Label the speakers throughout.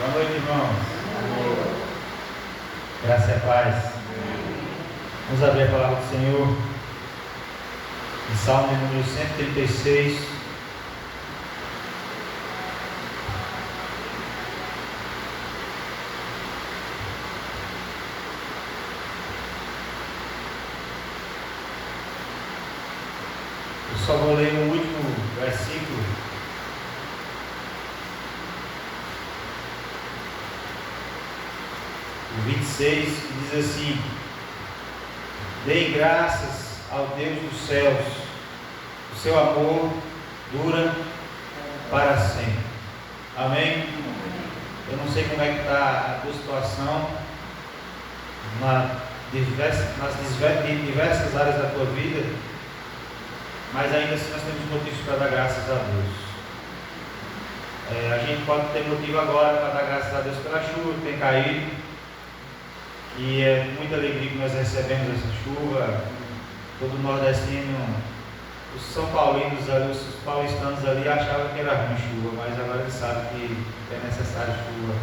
Speaker 1: Boa noite, irmãos. Graça e paz. Vamos abrir a palavra do Senhor em Salmo número 136. Eu só vou ler o último versículo. O 26, que diz assim: Dei graças ao Deus dos céus, o seu amor dura para sempre. Amém? Eu não sei como é que está a tua situação nas diversas áreas da tua vida, mas ainda assim nós temos motivos para dar graças a Deus. A gente pode ter motivo agora para dar graças a Deus pela chuva que tem caído. E é muita alegria que nós recebemos essa chuva. Todo nordestino, os são paulinos ali, os paulistanos ali achavam que era ruim chuva, mas agora eles sabem que é necessário chuva.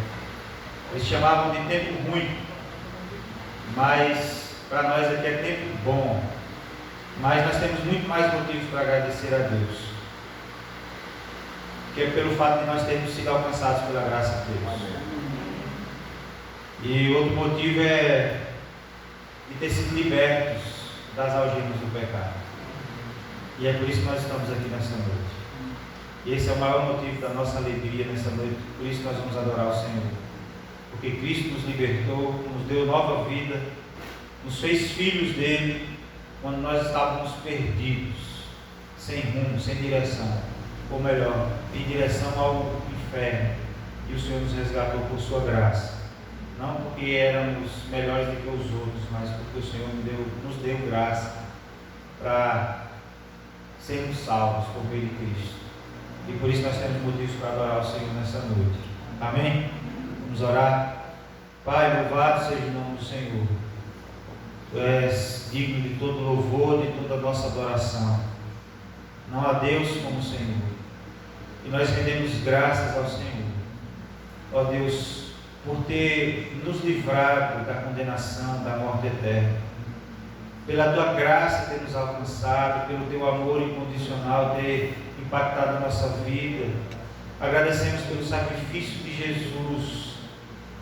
Speaker 1: Eles chamavam de tempo ruim, mas para nós aqui é tempo bom. Mas nós temos muito mais motivos para agradecer a Deus, que é pelo fato de nós termos sido alcançados pela graça de Deus. E outro motivo é de ter sido libertos das algemas do pecado. E é por isso que nós estamos aqui nessa noite. E esse é o maior motivo da nossa alegria nessa noite. Por isso nós vamos adorar o Senhor. Porque Cristo nos libertou, nos deu nova vida, nos fez filhos dele, quando nós estávamos perdidos, sem rumo, sem direção. Ou melhor, em direção ao inferno. E o Senhor nos resgatou por sua graça. Não porque éramos melhores do que os outros, mas porque o Senhor nos deu graça para sermos salvos por meio de Cristo. E por isso nós temos motivos para adorar o Senhor nessa noite. Amém? Vamos orar. Pai, louvado seja o nome do Senhor. Tu és digno de todo louvor, de toda a nossa adoração. Não há Deus como o Senhor. E nós rendemos graças ao Senhor. Ó Deus, por ter nos livrado da condenação, da morte eterna, pela tua graça ter nos alcançado, pelo teu amor incondicional ter impactado a nossa vida. Agradecemos pelo sacrifício de Jesus,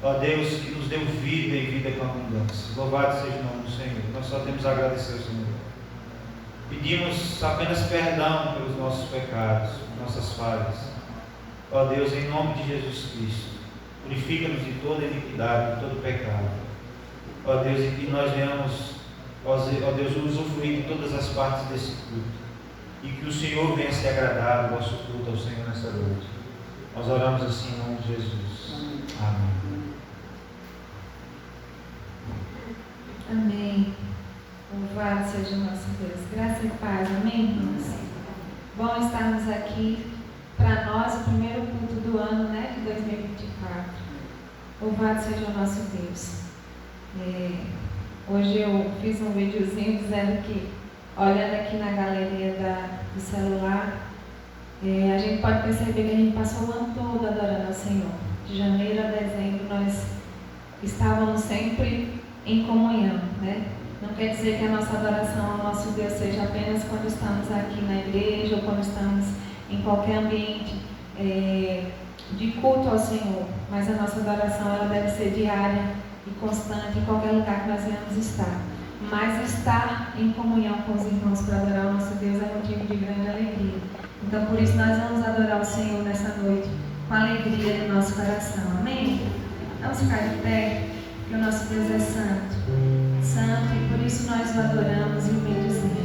Speaker 1: ó Deus, que nos deu vida e vida com abundância. Louvado seja o nome do Senhor. Nós só temos a agradecer ao Senhor. Pedimos apenas perdão pelos nossos pecados, nossas falhas. Ó Deus, em nome de Jesus Cristo, purifica-nos de toda iniquidade, de todo pecado. Ó Deus, e que nós venhamos, ó Deus, usufruir de todas as partes desse culto. E que o Senhor venha se agradar do nosso culto ao Senhor nessa noite. Nós oramos assim em nome de Jesus. Amém.
Speaker 2: Amém. Louvado seja o nosso Deus. Graça e paz. Amém, irmãos? Bom estarmos aqui. Para nós, o primeiro culto do ano, né, de 2024. Louvado seja o nosso Deus. Hoje eu fiz um videozinho dizendo que, olhando aqui na galeria do celular, a gente pode perceber que a gente passou o ano todo adorando ao Senhor. De janeiro a dezembro nós estávamos sempre em comunhão, né? Não quer dizer que a nossa adoração ao nosso Deus seja apenas quando estamos aqui na igreja ou quando estamos em qualquer ambiente de culto ao Senhor, mas a nossa adoração ela deve ser diária e constante em qualquer lugar que nós venhamos estar. Mas estar em comunhão com os irmãos para adorar o nosso Deus é motivo de grande alegria. Então por isso nós vamos adorar o Senhor nessa noite com a alegria do nosso coração. Amém? Vamos ficar de pé, porque o nosso Deus é santo, santo, e por isso nós o adoramos e o bendizemos.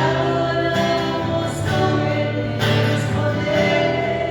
Speaker 3: Adoramos com eternos poder.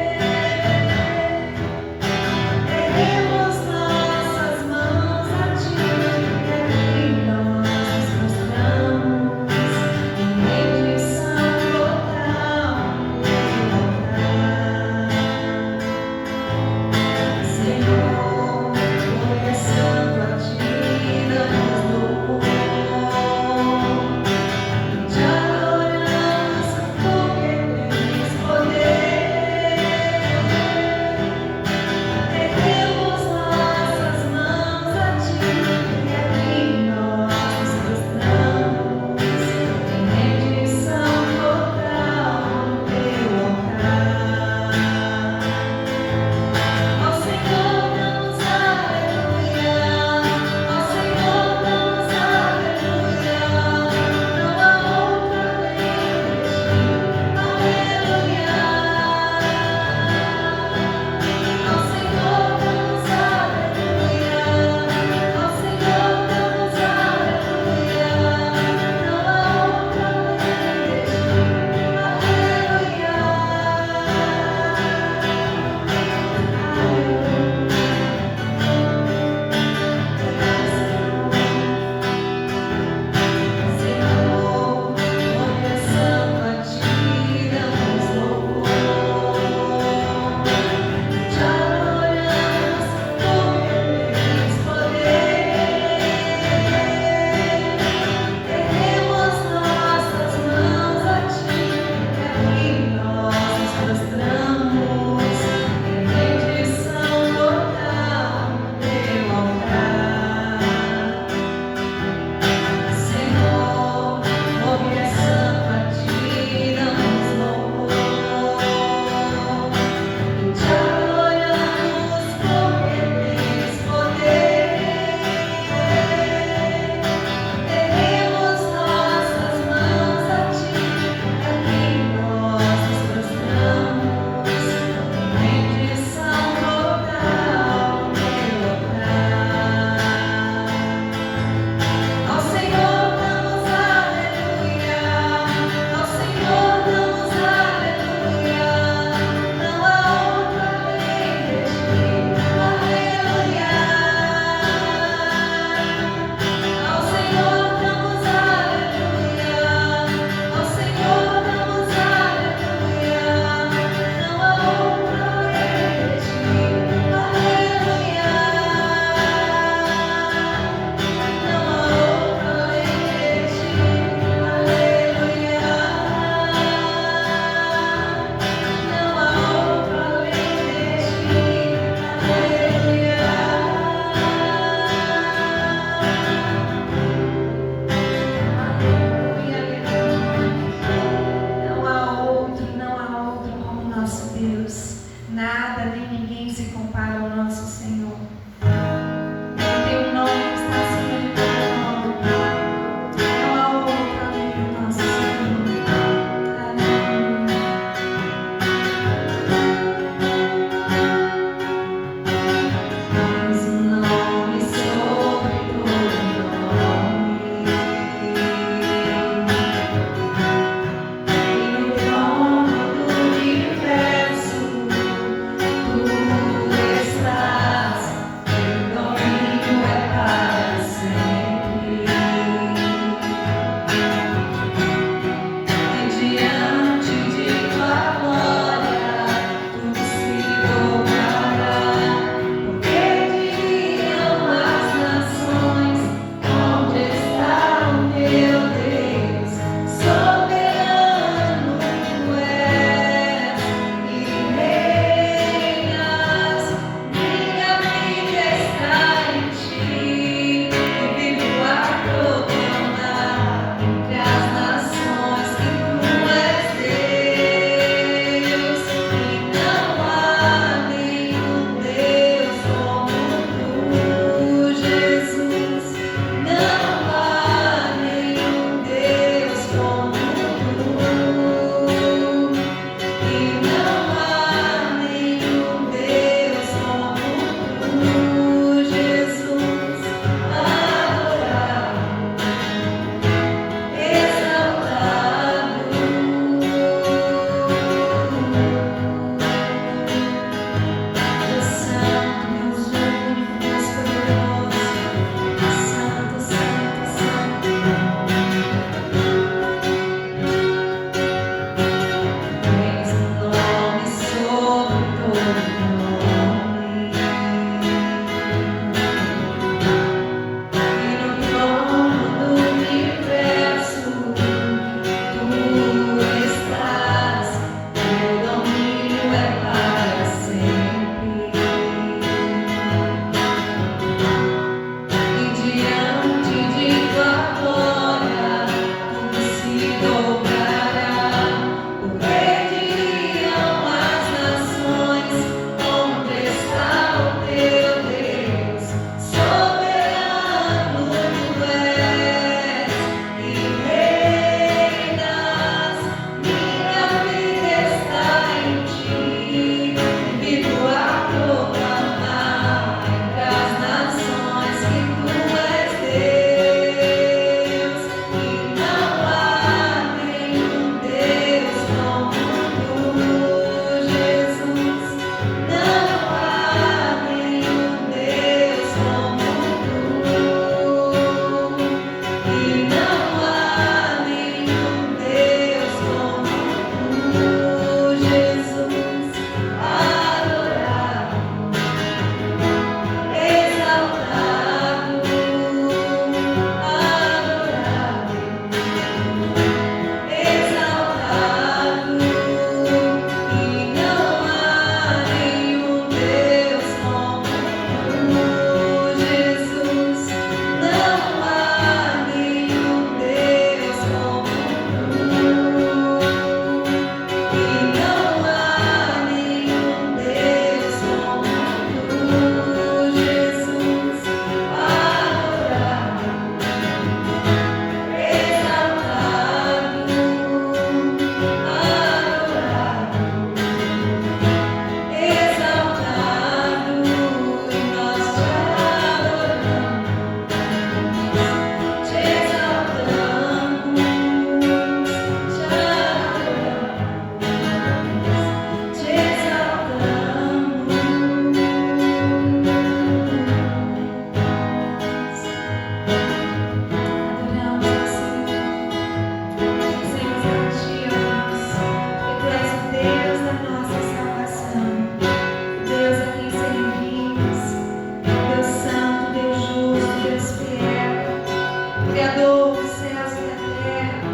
Speaker 2: Criador dos céus e da terra,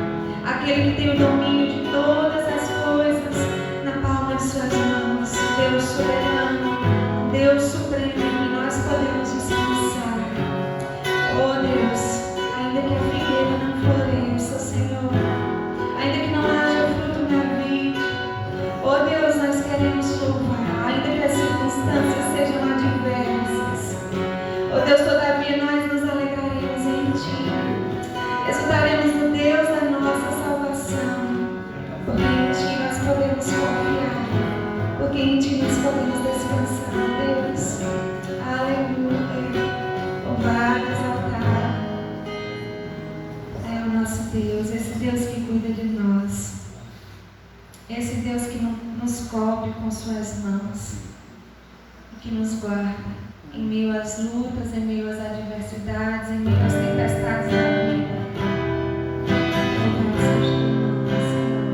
Speaker 2: aquele que tem o domínio de todas as coisas na palma de suas mãos, Deus soberano, Deus supremo, em que nós podemos descansar. Oh Deus, ainda que a figueira não floresça, Senhor, ainda que não haja fruto na vide, oh Deus, nós queremos louvar, ainda que as circunstâncias sejam adversas. Oh Deus, todavia nós nos alegraremos em Ti, exultaremos no Deus da nossa salvação, porque em Ti nós podemos confiar, porque em Ti nós podemos descansar, Deus. Aleluia. Louvado, exaltado é o nosso Deus, esse Deus que cuida de nós, esse Deus que nos cobre com suas mãos, que nos guarda em meio às lutas, em meio às adversidades, em meio às tempestades da vida. Louvado seja o nome do Senhor.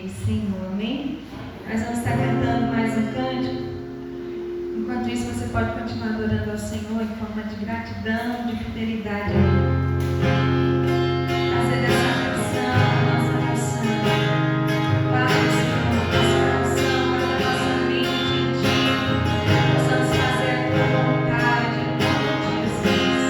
Speaker 2: Ele, Senhor, amém? Nós vamos estar cantando mais um cântico. Enquanto isso, você pode continuar adorando ao Senhor em forma de gratidão, de fidelidade a Ele. Fazer dessa canção a nossa canção. Pai, Senhor, nossa canção, para a nossa mente em Ti. Possamos fazer a Tua vontade em nome de Jesus.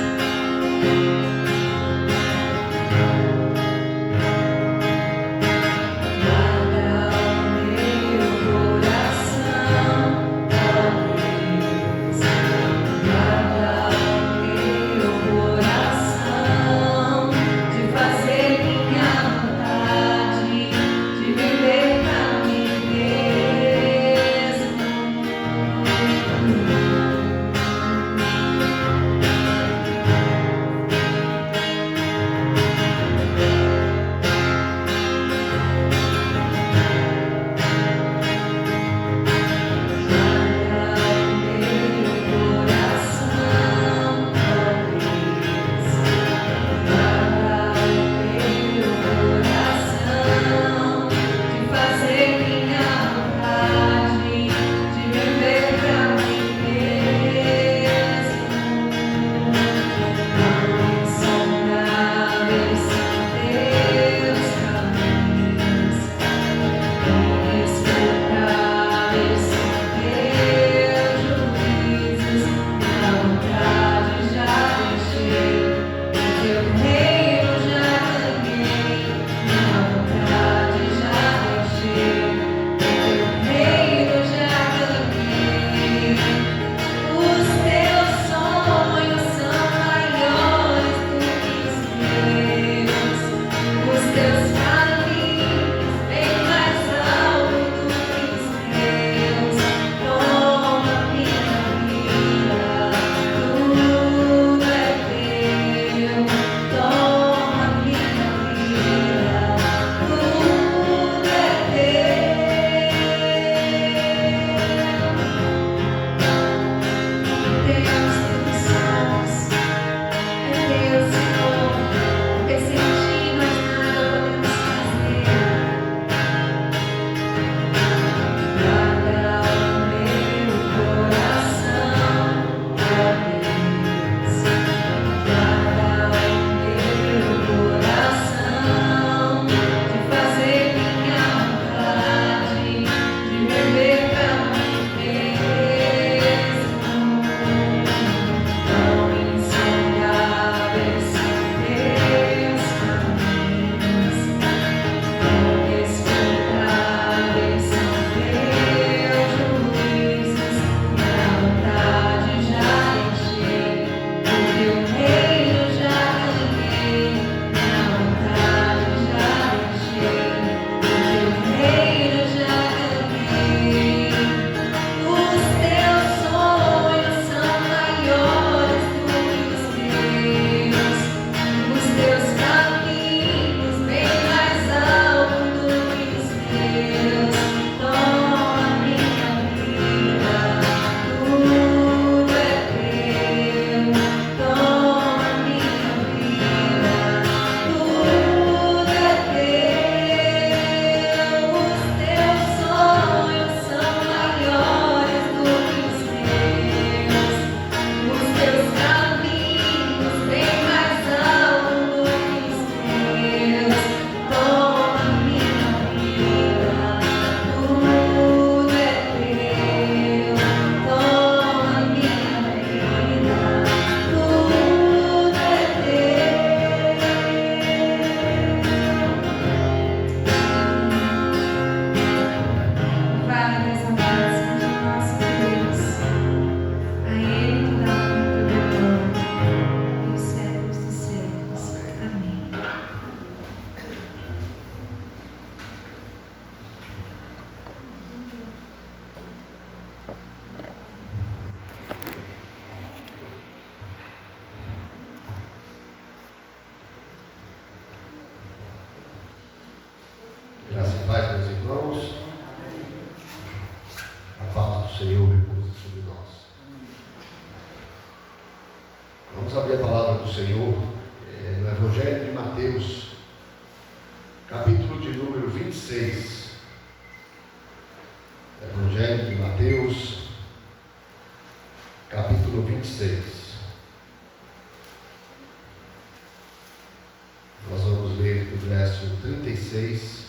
Speaker 3: Vamos abrir a palavra do Senhor no Evangelho de Mateus, capítulo de número 26. 26. Nós vamos ler do verso 36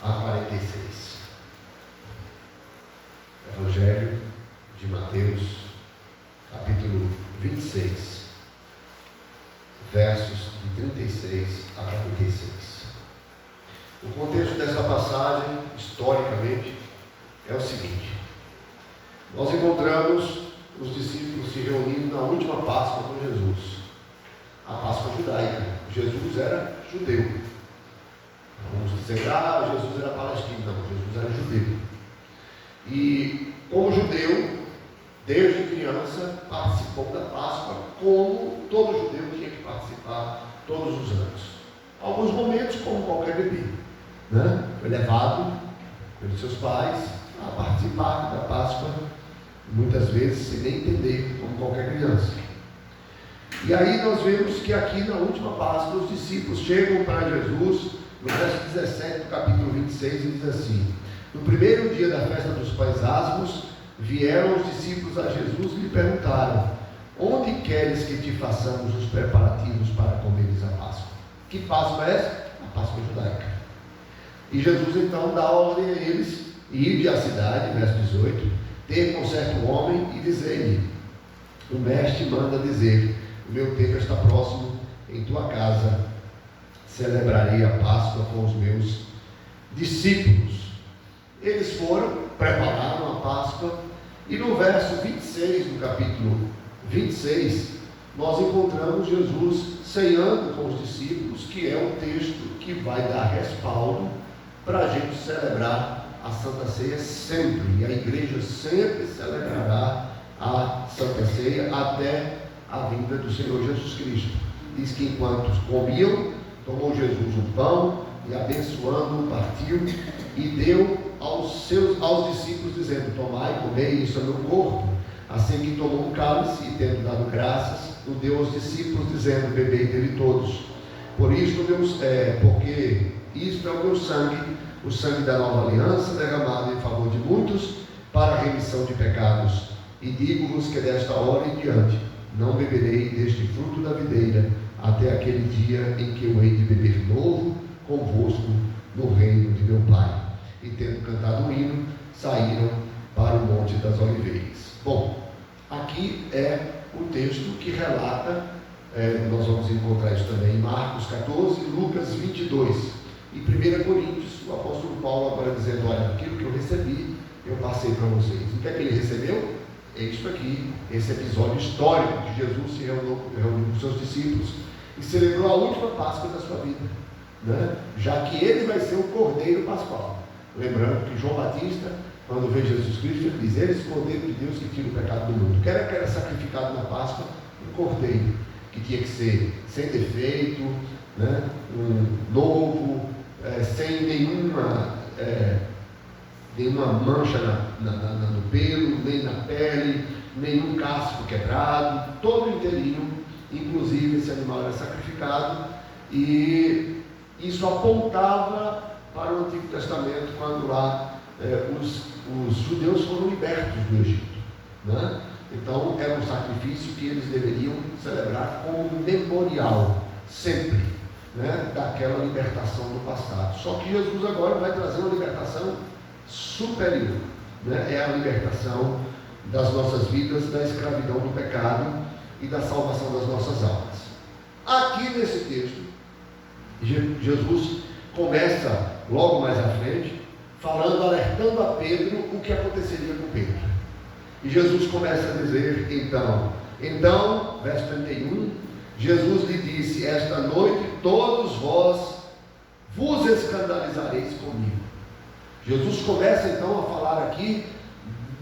Speaker 3: a 46. Evangelho de Mateus, capítulo 26, versos de 36 a 46. O contexto dessa passagem, historicamente, é o seguinte: nós encontramos os discípulos se reunindo na última Páscoa com Jesus, a Páscoa judaica. Jesus era judeu. Vamos dizer, Jesus era palestino. Não, Jesus era judeu. E, como judeu, desde criança, participou da Páscoa, como todo judeu tinha que participar todos os anos. Alguns momentos, como qualquer bebê, né? Foi levado pelos seus pais a participar da Páscoa, muitas vezes sem nem entender, como qualquer criança. E aí nós vemos que aqui na última Páscoa os discípulos chegam para Jesus, no verso 17 do capítulo 26, e diz assim: no primeiro dia da festa dos pães asmos, vieram os discípulos a Jesus e lhe perguntaram: onde queres que te façamos os preparativos para comeres a Páscoa? Que Páscoa é essa? A Páscoa judaica. E Jesus então dá ordem a eles ir à cidade, verso 18, ter com certo homem e dizer-lhe: o mestre manda dizer, o meu tempo está próximo, em tua casa celebrarei a Páscoa com os meus discípulos. Eles foram, prepararam a Páscoa, e no verso 26 do capítulo 26, nós encontramos Jesus ceando com os discípulos, que é o texto que vai dar respaldo para a gente celebrar a Santa Ceia sempre, e a igreja sempre celebrará a Santa Ceia até a vinda do Senhor Jesus Cristo. Diz que enquanto comiam, tomou Jesus um pão e abençoando-o, partiu e deu aos discípulos, dizendo: tomai e comei, isso é meu corpo. Assim que tomou um cálice e tendo dado graças, o deu aos discípulos, dizendo: bebei dele todos. Porque isto é o meu sangue, o sangue da nova aliança, derramado em favor de muitos, para a remissão de pecados. E digo-vos que desta hora em diante não beberei deste fruto da videira, até aquele dia em que eu hei de beber novo convosco no reino de meu Pai. E tendo cantado um hino, saíram para o Monte das Oliveiras. Bom, aqui é o texto que relata, nós vamos encontrar isso também em Marcos 14, Lucas 22 e 1 Coríntios, o apóstolo Paulo agora dizendo: olha, aquilo que eu recebi, eu passei para vocês. O que é que ele recebeu? É isso aqui, esse episódio histórico que Jesus se reuniu com seus discípulos e celebrou a última Páscoa da sua vida, né? Já que ele vai ser o Cordeiro Pascual. Lembrando que João Batista, quando vê Jesus Cristo, ele diz: eis o Cordeiro de Deus que tira o pecado do mundo. O que era sacrificado na Páscoa? Um cordeiro, que tinha que ser sem defeito, né? Um novo, sem nenhuma mancha no pelo, nem na pele, nenhum casco quebrado, todo inteirinho. Inclusive esse animal era sacrificado, e isso apontava para o Antigo Testamento, quando lá os judeus foram libertos do Egito, né? Então era um sacrifício que eles deveriam celebrar como memorial sempre, né, daquela libertação do passado. Só que Jesus agora vai trazer uma libertação superior, né? É a libertação das nossas vidas, da escravidão do pecado e da salvação das nossas almas. Aqui nesse texto, Jesus começa logo mais à frente, falando, alertando a Pedro o que aconteceria com Pedro. E Jesus começa a dizer, então, verso 31, Jesus lhe disse: esta noite todos vós vos escandalizareis comigo. Jesus começa então a falar aqui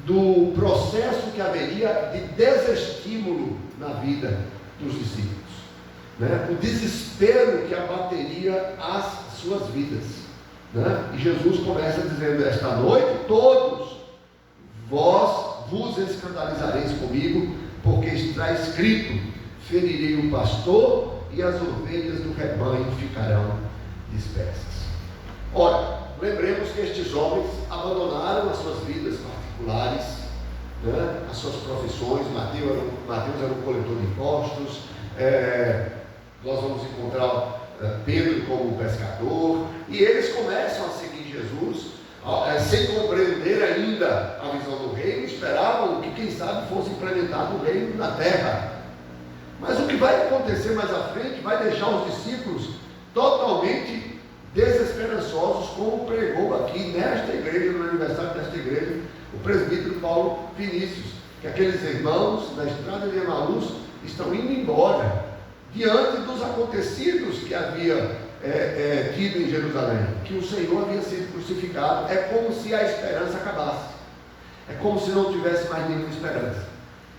Speaker 3: do processo que haveria de desestímulo na vida dos discípulos, né? O desespero que abateria as suas vidas, né? E Jesus começa dizendo: esta noite todos vós vos escandalizareis comigo, porque está escrito: ferirei o pastor e as ovelhas do rebanho ficarão dispersas. Ora, lembremos que estes homens abandonaram as suas vidas particulares, né, as suas profissões. Mateus era um coletor de impostos. Nós vamos encontrar Pedro como pescador, e eles começam a seguir Jesus, sem compreender ainda a visão do reino. Esperavam que, quem sabe, fosse implementado o reino na terra. Mas o que vai acontecer mais à frente vai deixar os discípulos totalmente desesperançosos, como pregou aqui nesta igreja, no aniversário desta igreja, o presbítero Paulo Vinícius, que aqueles irmãos da estrada de Emaús estão indo embora diante dos acontecidos que havia tido em Jerusalém, que o Senhor havia sido crucificado. É como se a esperança acabasse, é como se não tivesse mais nenhuma esperança.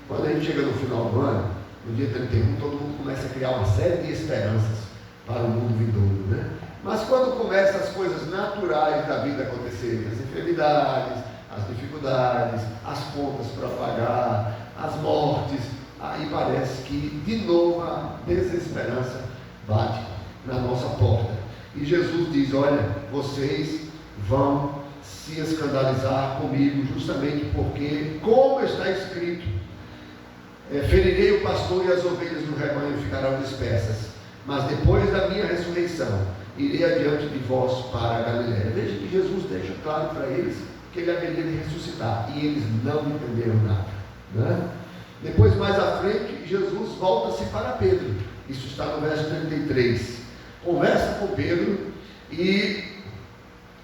Speaker 3: Quando a gente chega no final do ano, no dia 31, todo mundo começa a criar uma série de esperanças para o mundo vindouro, né? Mas quando começam as coisas naturais da vida acontecerem, as enfermidades, as dificuldades, as contas para pagar, as mortes, aí parece que de novo a desesperança bate na nossa porta. E Jesus diz: olha, vocês vão se escandalizar comigo, justamente porque, como está escrito, ferirei o pastor e as ovelhas do rebanho ficarão dispersas, mas depois da minha ressurreição irei adiante de vós para a Galiléia. Veja que Jesus deixa claro para eles que ele haveria de ressuscitar, e eles não entenderam nada, né? Depois, mais à frente, Jesus volta-se para Pedro. Isso está no verso 33. Conversa com Pedro, e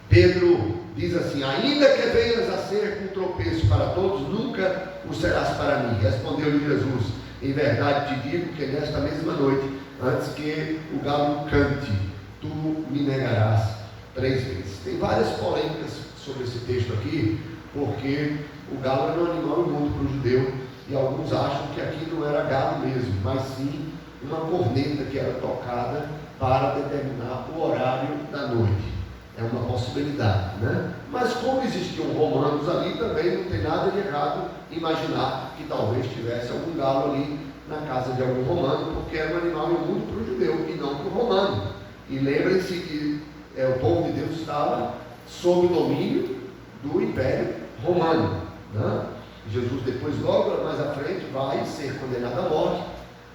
Speaker 3: Pedro diz assim: ainda que venhas a ser um tropeço para todos, nunca o serás para mim. Respondeu-lhe Jesus: em verdade te digo que nesta mesma noite, antes que o galo cante, tu me negarás 3 vezes. Tem várias polêmicas sobre esse texto aqui, porque o galo era um animal imundo para o judeu, e alguns acham que aqui não era galo mesmo, mas sim uma corneta que era tocada para determinar o horário da noite. É uma possibilidade, né? Mas como existiam romanos ali, também não tem nada de errado imaginar que talvez tivesse algum galo ali na casa de algum romano, porque era um animal imundo para o judeu e não para o romano. E lembrem-se que o povo de Deus estava sob o domínio do Império Romano, né? Jesus depois, logo mais à frente, vai ser condenado à morte.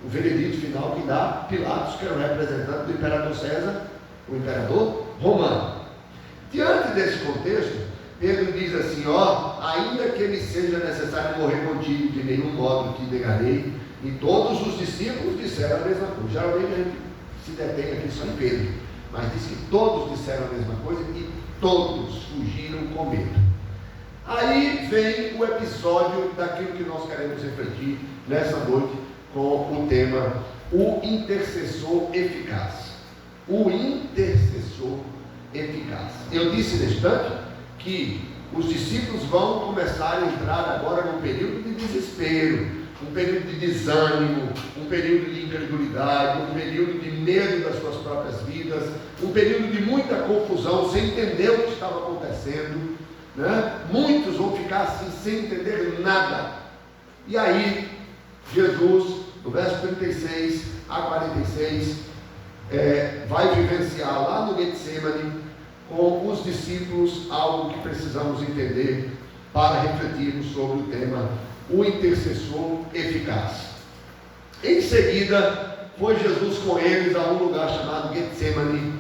Speaker 3: O veredito final que dá Pilatos, que era o representante do imperador César, o imperador romano. Diante desse contexto, Pedro diz assim: ainda que me seja necessário morrer contigo, de nenhum modo te negarei. E todos os discípulos disseram a mesma coisa. Geralmente a gente se detém aqui só em Pedro, mas diz que todos disseram a mesma coisa e todos fugiram com medo. Aí vem o episódio daquilo que nós queremos refletir nessa noite, com o tema: o intercessor eficaz. O intercessor eficaz. Eu disse neste instante que os discípulos vão começar a entrar agora num período de desespero, um período de desânimo, um período de incredulidade, um período de medo das suas próprias vidas, um período de muita confusão, sem entender o que estava acontecendo, né? Muitos vão ficar assim sem entender nada. E aí Jesus, no verso 36 a 46, vai vivenciar lá no Getsemane com os discípulos algo que precisamos entender para refletirmos sobre o tema: o intercessor eficaz. Em seguida, foi Jesus com eles a um lugar chamado Getsemane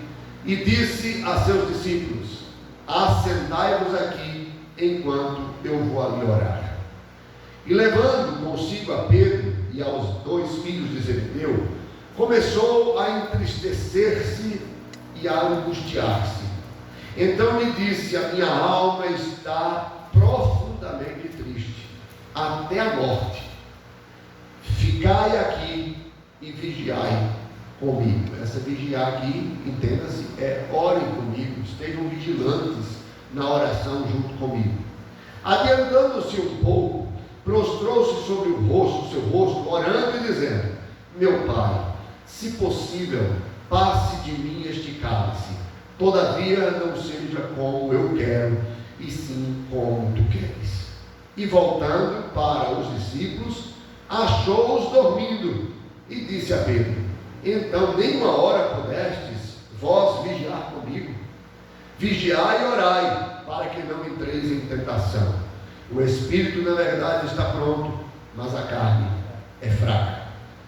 Speaker 3: e disse a seus discípulos: assentai-vos aqui enquanto eu vou ali orar. E levando consigo a Pedro e aos 2 filhos de Zebedeu, começou a entristecer-se e a angustiar-se. Então lhe disse: a minha alma está profundamente triste, até a morte. Ficai aqui e vigiai comigo. Essa vigiar aqui, entenda-se, orem comigo, estejam vigilantes na oração junto comigo. Adiantando-se um pouco, prostrou-se sobre o seu rosto, orando e dizendo: meu Pai, se possível, passe de mim este cálice, todavia não seja como eu quero, e sim como tu queres. E voltando para os discípulos, achou-os dormindo, e disse a Pedro: então nem uma hora pudestes vós vigiar comigo? Vigiai e orai, para que não entreis em tentação. O espírito, na verdade, está pronto, mas a carne é fraca.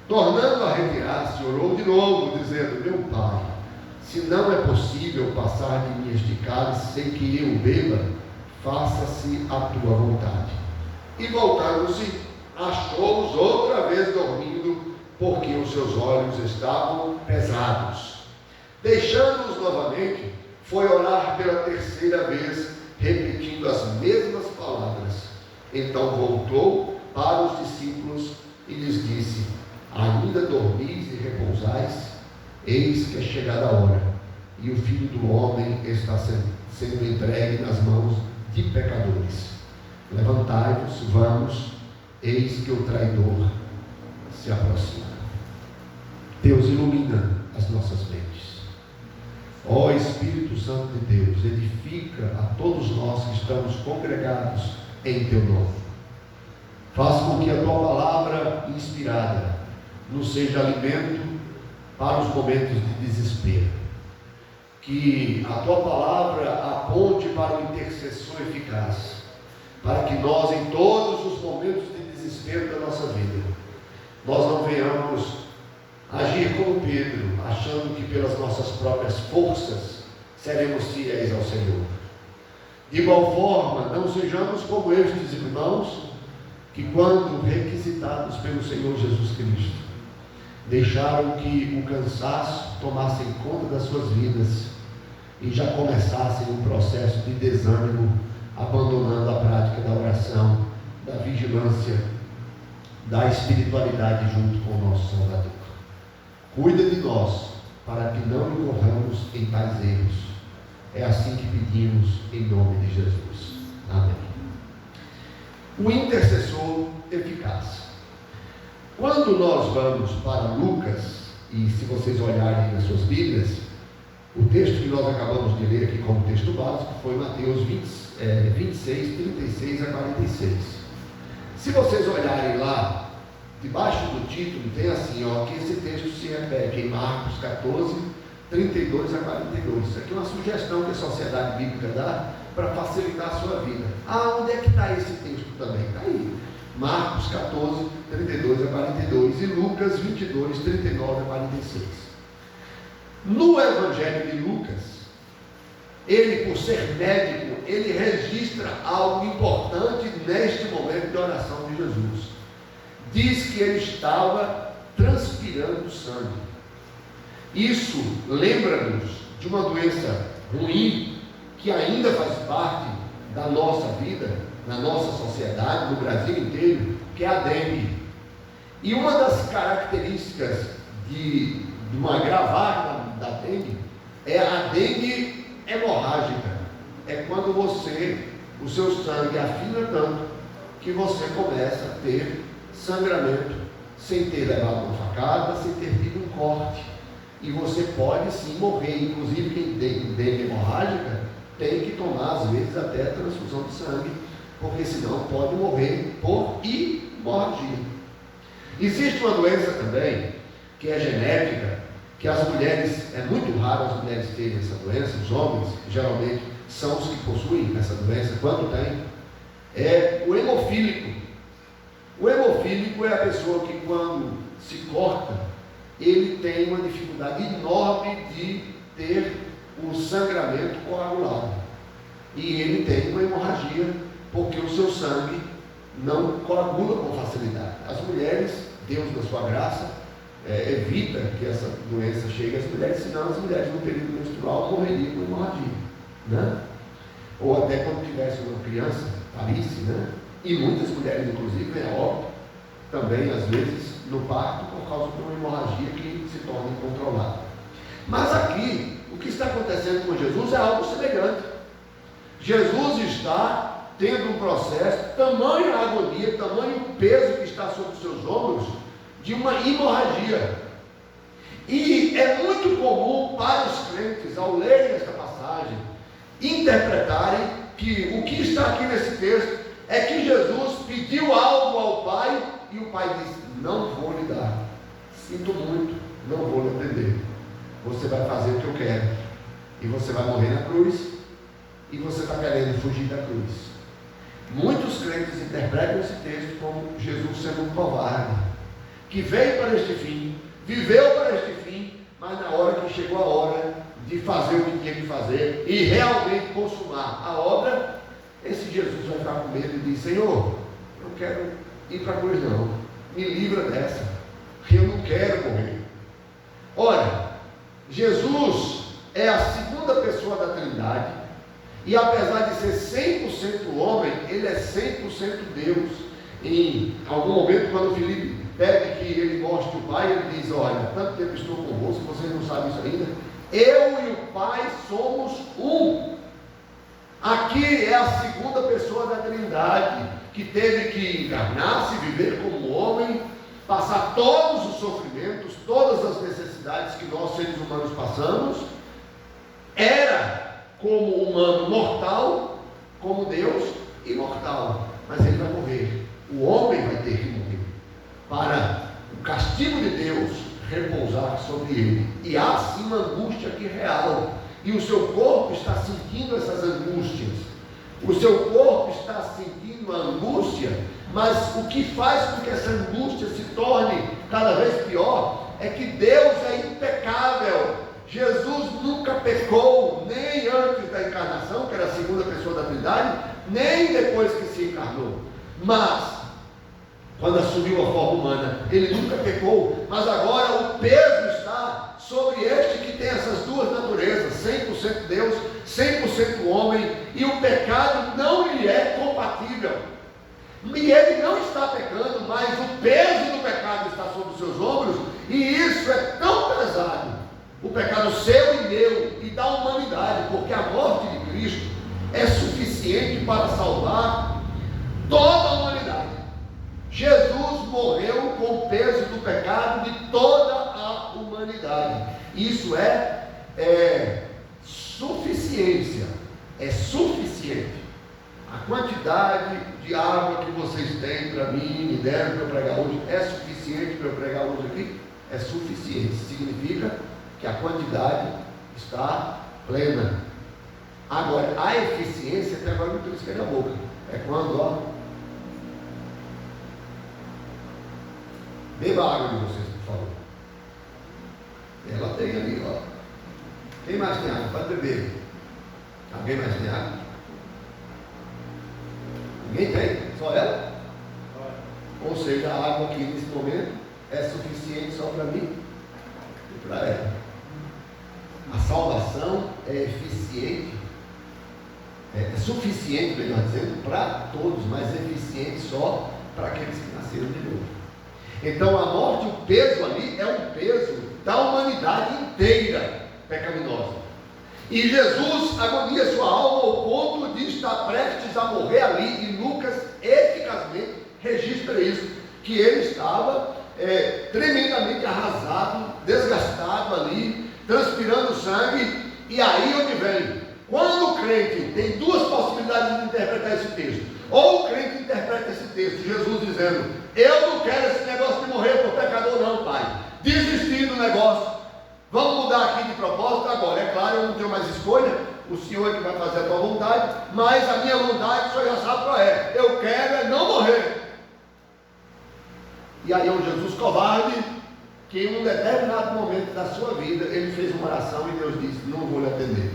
Speaker 3: Tornando a retirar-se, orou de novo, dizendo: meu Pai, se não é possível passar de mim este cálice sem que eu beba, faça-se a tua vontade. E voltando-se, achou-os outra vez dormindo, porque os seus olhos estavam pesados. Deixando-os novamente, foi orar pela terceira vez, repetindo as mesmas palavras. Então voltou para os discípulos e lhes disse: ainda dormis e repousais? Eis que é chegada a hora, e o Filho do Homem está sendo entregue nas mãos de pecadores. Levantai-vos, vamos, eis que o traidor se aproxima. Deus, ilumina as nossas mentes. Ó Espírito Santo de Deus, edifica a todos nós que estamos congregados em Teu nome. Faz com que a Tua palavra inspirada nos seja alimento para os momentos de desespero. Que a Tua palavra aponte para o intercessor eficaz, para que nós, em todos os momentos de desespero da nossa vida, nós não venhamos agir como Pedro, achando que pelas nossas próprias forças seremos fiéis ao Senhor. De igual forma, não sejamos como estes irmãos, que quando requisitados pelo Senhor Jesus Cristo, deixaram que o cansaço tomasse conta das suas vidas e já começassem um processo de desânimo, abandonando a prática da oração, da vigilância, da espiritualidade junto com o nosso Salvador. Cuida de nós, para que não incorramos em tais erros. É assim que pedimos, em nome de Jesus. Amém. O intercessor eficaz. Quando nós vamos para Lucas, e se vocês olharem nas suas Bíblias, o texto que nós acabamos de ler aqui como texto básico foi Mateus 26, 36 a 46. Se vocês olharem lá, debaixo do título tem assim, que esse texto se repete em Marcos 14, 32 a 42. Isso aqui é uma sugestão que a Sociedade Bíblica dá para facilitar a sua vida. Onde é que está esse texto também? Está aí. Marcos 14, 32 a 42 e Lucas 22, 39 a 46. No Evangelho de Lucas, ele, por ser médico, ele registra algo importante neste momento de oração de Jesus. Diz que ele estava transpirando sangue. Isso lembra-nos de uma doença ruim que ainda faz parte da nossa vida, na nossa sociedade, no Brasil inteiro, que é a dengue. E uma das características de um agravar da dengue é a dengue hemorrágica. É quando o seu sangue afina tanto que você começa a ter sangramento sem ter levado uma facada, sem ter tido um corte. E você pode sim morrer. Inclusive quem tem dengue hemorrágica tem que tomar às vezes até transfusão de sangue, porque senão pode morrer por hemorragia. Existe uma doença também que é genética, que as mulheres, é muito raro as mulheres terem essa doença, os homens geralmente são os que possuem essa doença, quando tem, é o hemofílico. O hemofílico é a pessoa que quando se corta, ele tem uma dificuldade enorme de ter o sangramento coagulado. E ele tem uma hemorragia, porque o seu sangue não coagula com facilidade. As mulheres, Deus na sua graça, evita que essa doença chegue às mulheres, senão as mulheres no período menstrual morreriam com hemorragia, né? Ou até quando tivesse uma criança, parisse, né? E muitas mulheres, inclusive, é óbvio, também às vezes no parto, por causa de uma hemorragia que se torna incontrolável. Mas aqui, o que está acontecendo com Jesus é algo semelhante. Jesus está tendo um processo, tamanha agonia, tamanho peso que está sobre os seus ombros, de uma hemorragia. E é muito comum para os crentes, ao lerem esta passagem, interpretarem que o que está aqui nesse texto é que Jesus pediu algo ao Pai e o Pai disse: não vou lhe dar, sinto muito, não vou lhe atender, você vai fazer o que eu quero, e você vai morrer na cruz, e você está querendo fugir da cruz. Muitos crentes interpretam esse texto como Jesus sendo um covarde, que veio para este fim, viveu para este fim, mas na hora que chegou a hora de fazer o que tinha que fazer e realmente consumar a obra, esse Jesus vai ficar com medo e diz: Senhor, eu não quero ir para a cruz não, me livra dessa, eu não quero morrer. Ora, Jesus é a segunda pessoa da Trindade, e apesar de ser 100% homem, ele é 100% Deus. Em algum momento, quando Filipe pede que ele mostre o Pai, ele diz: olha, tanto tempo estou convosco, vocês não sabem isso ainda, eu e o Pai somos um. Aqui é a segunda pessoa da Trindade, que teve que encarnar-se, viver como homem, passar todos os sofrimentos, todas as necessidades que nós seres humanos passamos. Era como humano mortal, como Deus imortal, mas ele vai morrer. O homem vai ter que morrer para o castigo de Deus repousar sobre ele. E há sim uma angústia aqui real, e o seu corpo está sentindo essas angústias. O seu corpo está sentindo a angústia, mas o que faz com que essa angústia se torne cada vez pior é que Deus é impecável. Jesus nunca pecou, nem antes da encarnação, que era a segunda pessoa da Trindade, nem depois que se encarnou. Mas, quando assumiu a forma humana, ele nunca pecou, mas agora o peso está sobre este que tem essas duas naturezas, 100% Deus, 100% homem, e o pecado não lhe é compatível. E ele não está pecando, mas o peso do pecado está sobre os seus ombros, e isso é tão pesado, o pecado seu e meu, e da humanidade, porque a morte de Cristo é suficiente para salvar toda a humanidade. Jesus morreu com o peso do pecado de toda a humanidade. Isso é suficiência, é suficiente. A quantidade de água que vocês têm para mim, me deram para eu pregar hoje, é suficiente para eu pregar hoje aqui? É suficiente, significa que a quantidade está plena. Agora, a eficiência, até agora não trisquei na boca, é quando, ó, beba água de vocês, por favor. Ela tem ali, ó. Quem mais tem água? Pode beber. Alguém mais tem água? Ninguém tem? Só ela? Ou seja, a água aqui nesse momento é suficiente só para mim e para ela. A salvação é eficiente, é suficiente, melhor dizendo, para todos, mas é eficiente só para aqueles que nasceram de novo. Então a morte, o peso ali é um peso da humanidade inteira pecaminosa. E Jesus agonia sua alma ao ponto de estar prestes a morrer ali, e Lucas eficazmente registra isso, que ele estava tremendamente arrasado, desgastado ali, transpirando sangue. E aí onde vem, quando o crente tem duas possibilidades de interpretar esse texto, ou o crente interpreta esse texto, Jesus dizendo: eu não quero esse negócio de morrer por pecador não, Pai, desisti do negócio, vamos mudar aqui de propósito agora. É claro, eu não tenho mais escolha, o Senhor é que vai fazer a tua vontade, mas a minha vontade o Senhor já sabe qual é, eu quero não morrer. E aí é um Jesus covarde, que em um determinado momento da sua vida, ele fez uma oração e Deus disse: não vou lhe atender.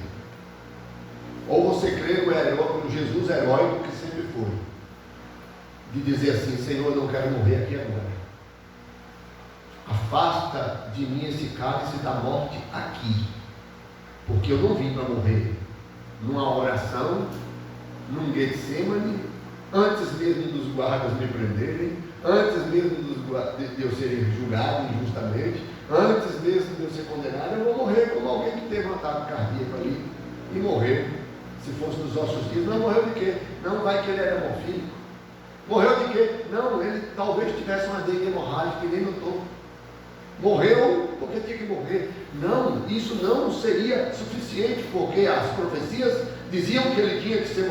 Speaker 3: Ou você crê no Jesus heróico que sempre foi, de dizer assim: Senhor, eu não quero morrer aqui agora, afasta de mim esse cálice da morte aqui, porque eu não vim para morrer numa oração, num Getsemane, antes mesmo dos guardas me prenderem, antes mesmo de eu ser julgado injustamente, antes mesmo de eu ser condenado. Eu vou morrer como alguém que teve um ataque cardíaco ali e morreu. Se fosse nos nossos dias, não, morreu de quê? Não, vai que ele era hemofílico. Morreu de quê? Não, ele talvez tivesse uma dengue hemorrágica e nem notou. Morreu porque tinha que morrer. Não, isso não seria suficiente, porque as profecias diziam que ele tinha que ser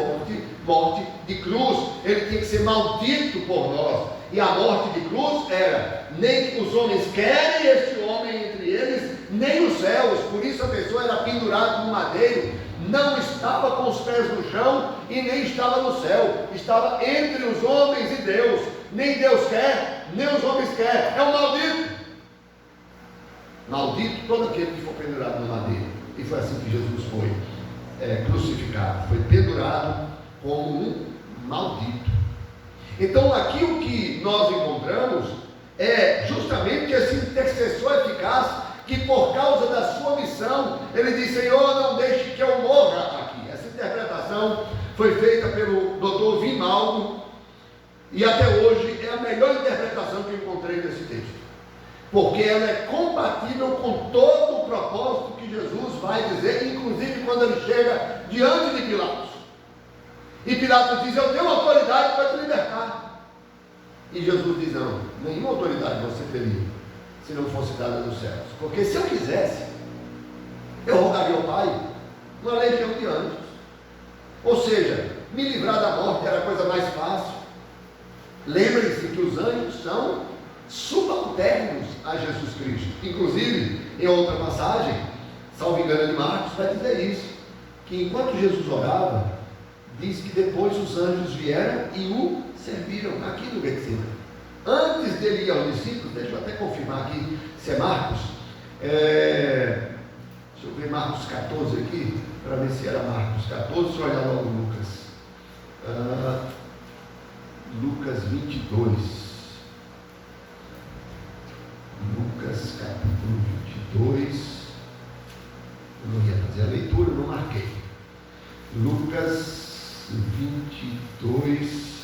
Speaker 3: morte de cruz, ele tinha que ser maldito por nós. E a morte de cruz era: nem os homens querem este homem entre eles, nem os céus. Por isso a pessoa era pendurada no madeiro, não estava com os pés no chão e nem estava no céu, estava entre os homens e Deus. Nem Deus quer, nem os homens querem, é um maldito. Maldito todo aquele que for pendurado no madeiro. E foi assim que Jesus foi crucificado, foi pendurado como um maldito. Então aqui o que nós encontramos é justamente esse intercessor eficaz, que por causa da sua missão, ele diz: Senhor, não deixe que eu morra aqui. Essa interpretação foi feita pelo Dr. Vimaldo, e até hoje é a melhor interpretação que eu encontrei nesse texto, porque ela é compatível com todo o propósito que Jesus vai dizer, inclusive quando ele chega diante de Pilatos. E Pilatos diz: eu tenho autoridade para te libertar. E Jesus diz: não, nenhuma autoridade você teria, se não fosse dada dos céus. Porque se eu quisesse, eu rogaria ao Pai uma legião de anjos. Ou seja, me livrar da morte era a coisa mais fácil. Lembrem-se que os anjos são subalternos a Jesus Cristo. Inclusive, em outra passagem, salvo engano de Marcos, vai dizer isso, que enquanto Jesus orava, diz que depois os anjos vieram e o serviram aqui no Getsemane. Antes dele ir aos discípulos, deixa eu até confirmar aqui se é Marcos, deixa eu ver Marcos 14 aqui, para ver se era Marcos 14, deixa eu olhar logo Lucas. Lucas 22. Lucas capítulo 22. Eu não ia fazer a leitura, não marquei. Lucas 22.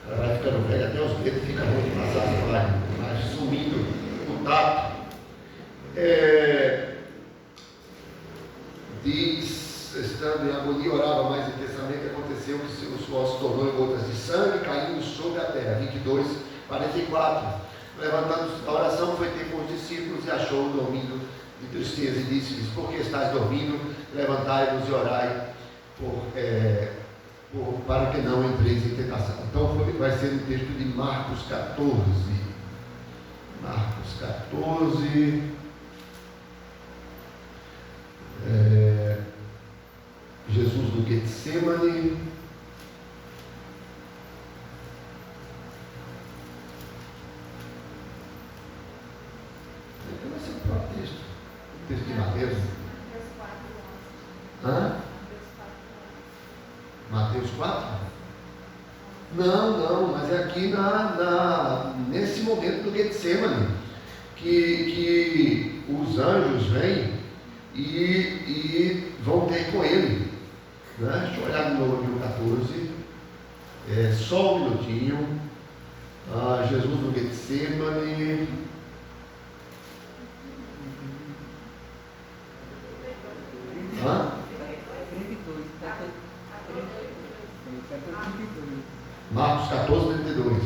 Speaker 3: Ela vai ficando velha, até os dedos ficam ruim de passar as páginas, vai sumindo o tato. Diz: estando em agonia, orava mais intensamente, aconteceu que seu suor se tornou em gotas de sangue caindo sobre a terra. 22, 44. Levantando a oração, foi ter com os discípulos e achou-o dormindo de tristeza, e disse-lhes: por que estáis dormindo? Levantai-vos e orai para que não entreis em tentação. Então vai ser no texto de Marcos 14. Marcos 14. Jesus no Getsemane. Vai ser o próprio texto. O texto de Mateus. Mateus 4? Não, mas é aqui nesse momento do Getsemane que os anjos vêm e vão ter com ele. Né? Deixa eu olhar de novo aqui no 14. Só um minutinho. Jesus no Getsemane. Marcos 14, 32.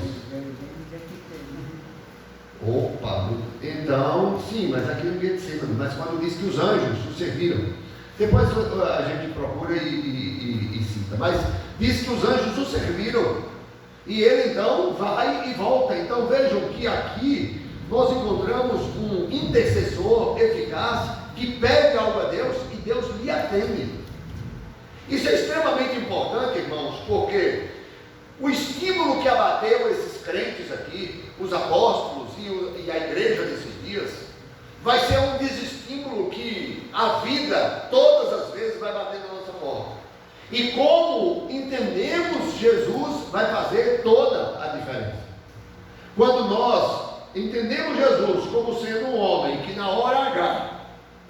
Speaker 3: Opa, então, sim, mas aqui no Getsemane, mas quando diz que os anjos o serviram, depois a gente procura e cita, mas diz que os anjos o serviram, e ele então vai e volta. Então vejam que aqui nós encontramos um intercessor eficaz que pede algo a Deus e Deus lhe atende. Isso é extremamente importante, irmãos, porque o estímulo que abateu esses crentes aqui, os apóstolos e a igreja desses dias, vai ser um desestímulo que a vida, todas as vezes, vai bater na nossa porta. E como entendemos Jesus, vai fazer toda a diferença. Quando nós entendemos Jesus como sendo um homem que na hora H,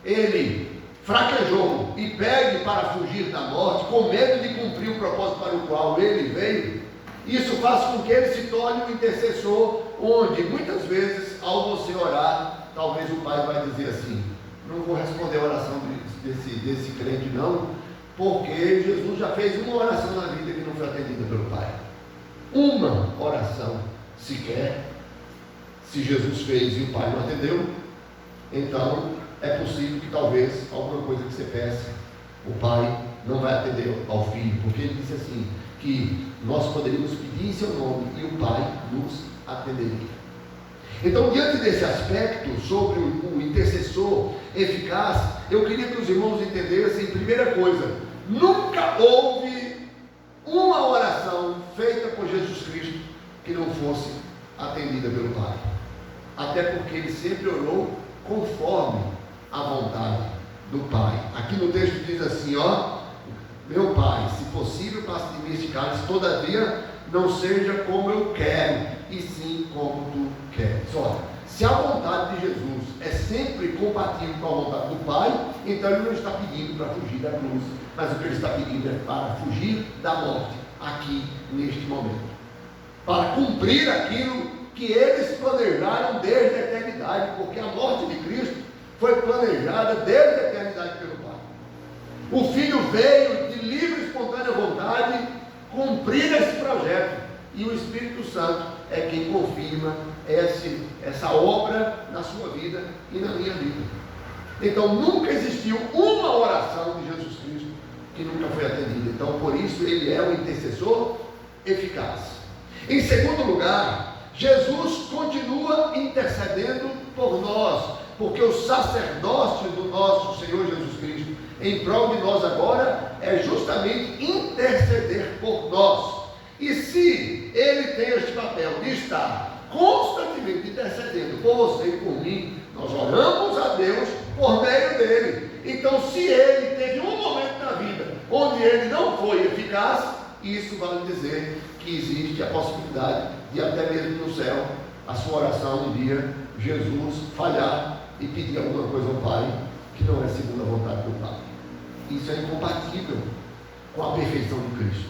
Speaker 3: ele fraquejou e pede para fugir da morte, com medo de cumprir o propósito para o qual ele veio, isso faz com que ele se torne um intercessor, onde muitas vezes, ao você orar, talvez o Pai vai dizer assim: não vou responder a oração desse crente não, porque Jesus já fez uma oração na vida que não foi atendida pelo Pai. Uma oração sequer. Se Jesus fez e o Pai não atendeu, então é possível que talvez alguma coisa que você peça, o Pai não vai atender ao Filho, porque ele disse assim, que nós poderíamos pedir em seu nome e o Pai nos atenderia. Então, diante desse aspecto sobre o intercessor eficaz, eu queria que os irmãos entendessem, primeira coisa, nunca houve uma oração feita por Jesus Cristo que não fosse atendida pelo Pai. Até porque ele sempre orou conforme a vontade do Pai. Aqui no texto diz assim, ó: meu Pai, se possível, passe de mim este cálice, todavia não seja como eu quero, e sim como tu queres. Olha, se a vontade de Jesus é sempre compatível com a vontade do Pai, então ele não está pedindo para fugir da cruz, mas o que ele está pedindo é para fugir da morte, aqui, neste momento, para cumprir aquilo que eles planejaram desde a eternidade, porque a morte de Cristo foi planejada desde a eternidade pelo Pai. O Filho veio de livre e espontânea vontade cumprir esse projeto, e o Espírito Santo é quem confirma essa obra na sua vida e na minha vida. Então nunca existiu uma oração de Jesus Cristo que nunca foi atendida. Então por isso ele é o intercessor eficaz. Em segundo lugar, Jesus continua intercedendo por nós, porque o sacerdócio do nosso Senhor Jesus Cristo em prol de nós agora é justamente interceder por nós. E se ele tem este papel de estar constantemente intercedendo por você e por mim, nós oramos a Deus por meio dele. Então, se ele teve um momento na vida onde ele não foi eficaz, isso vale dizer que existe a possibilidade de até mesmo no céu a sua oração um dia Jesus falhar e pedir alguma coisa ao Pai que não é segundo a vontade do Pai. Isso é incompatível com a perfeição de Cristo.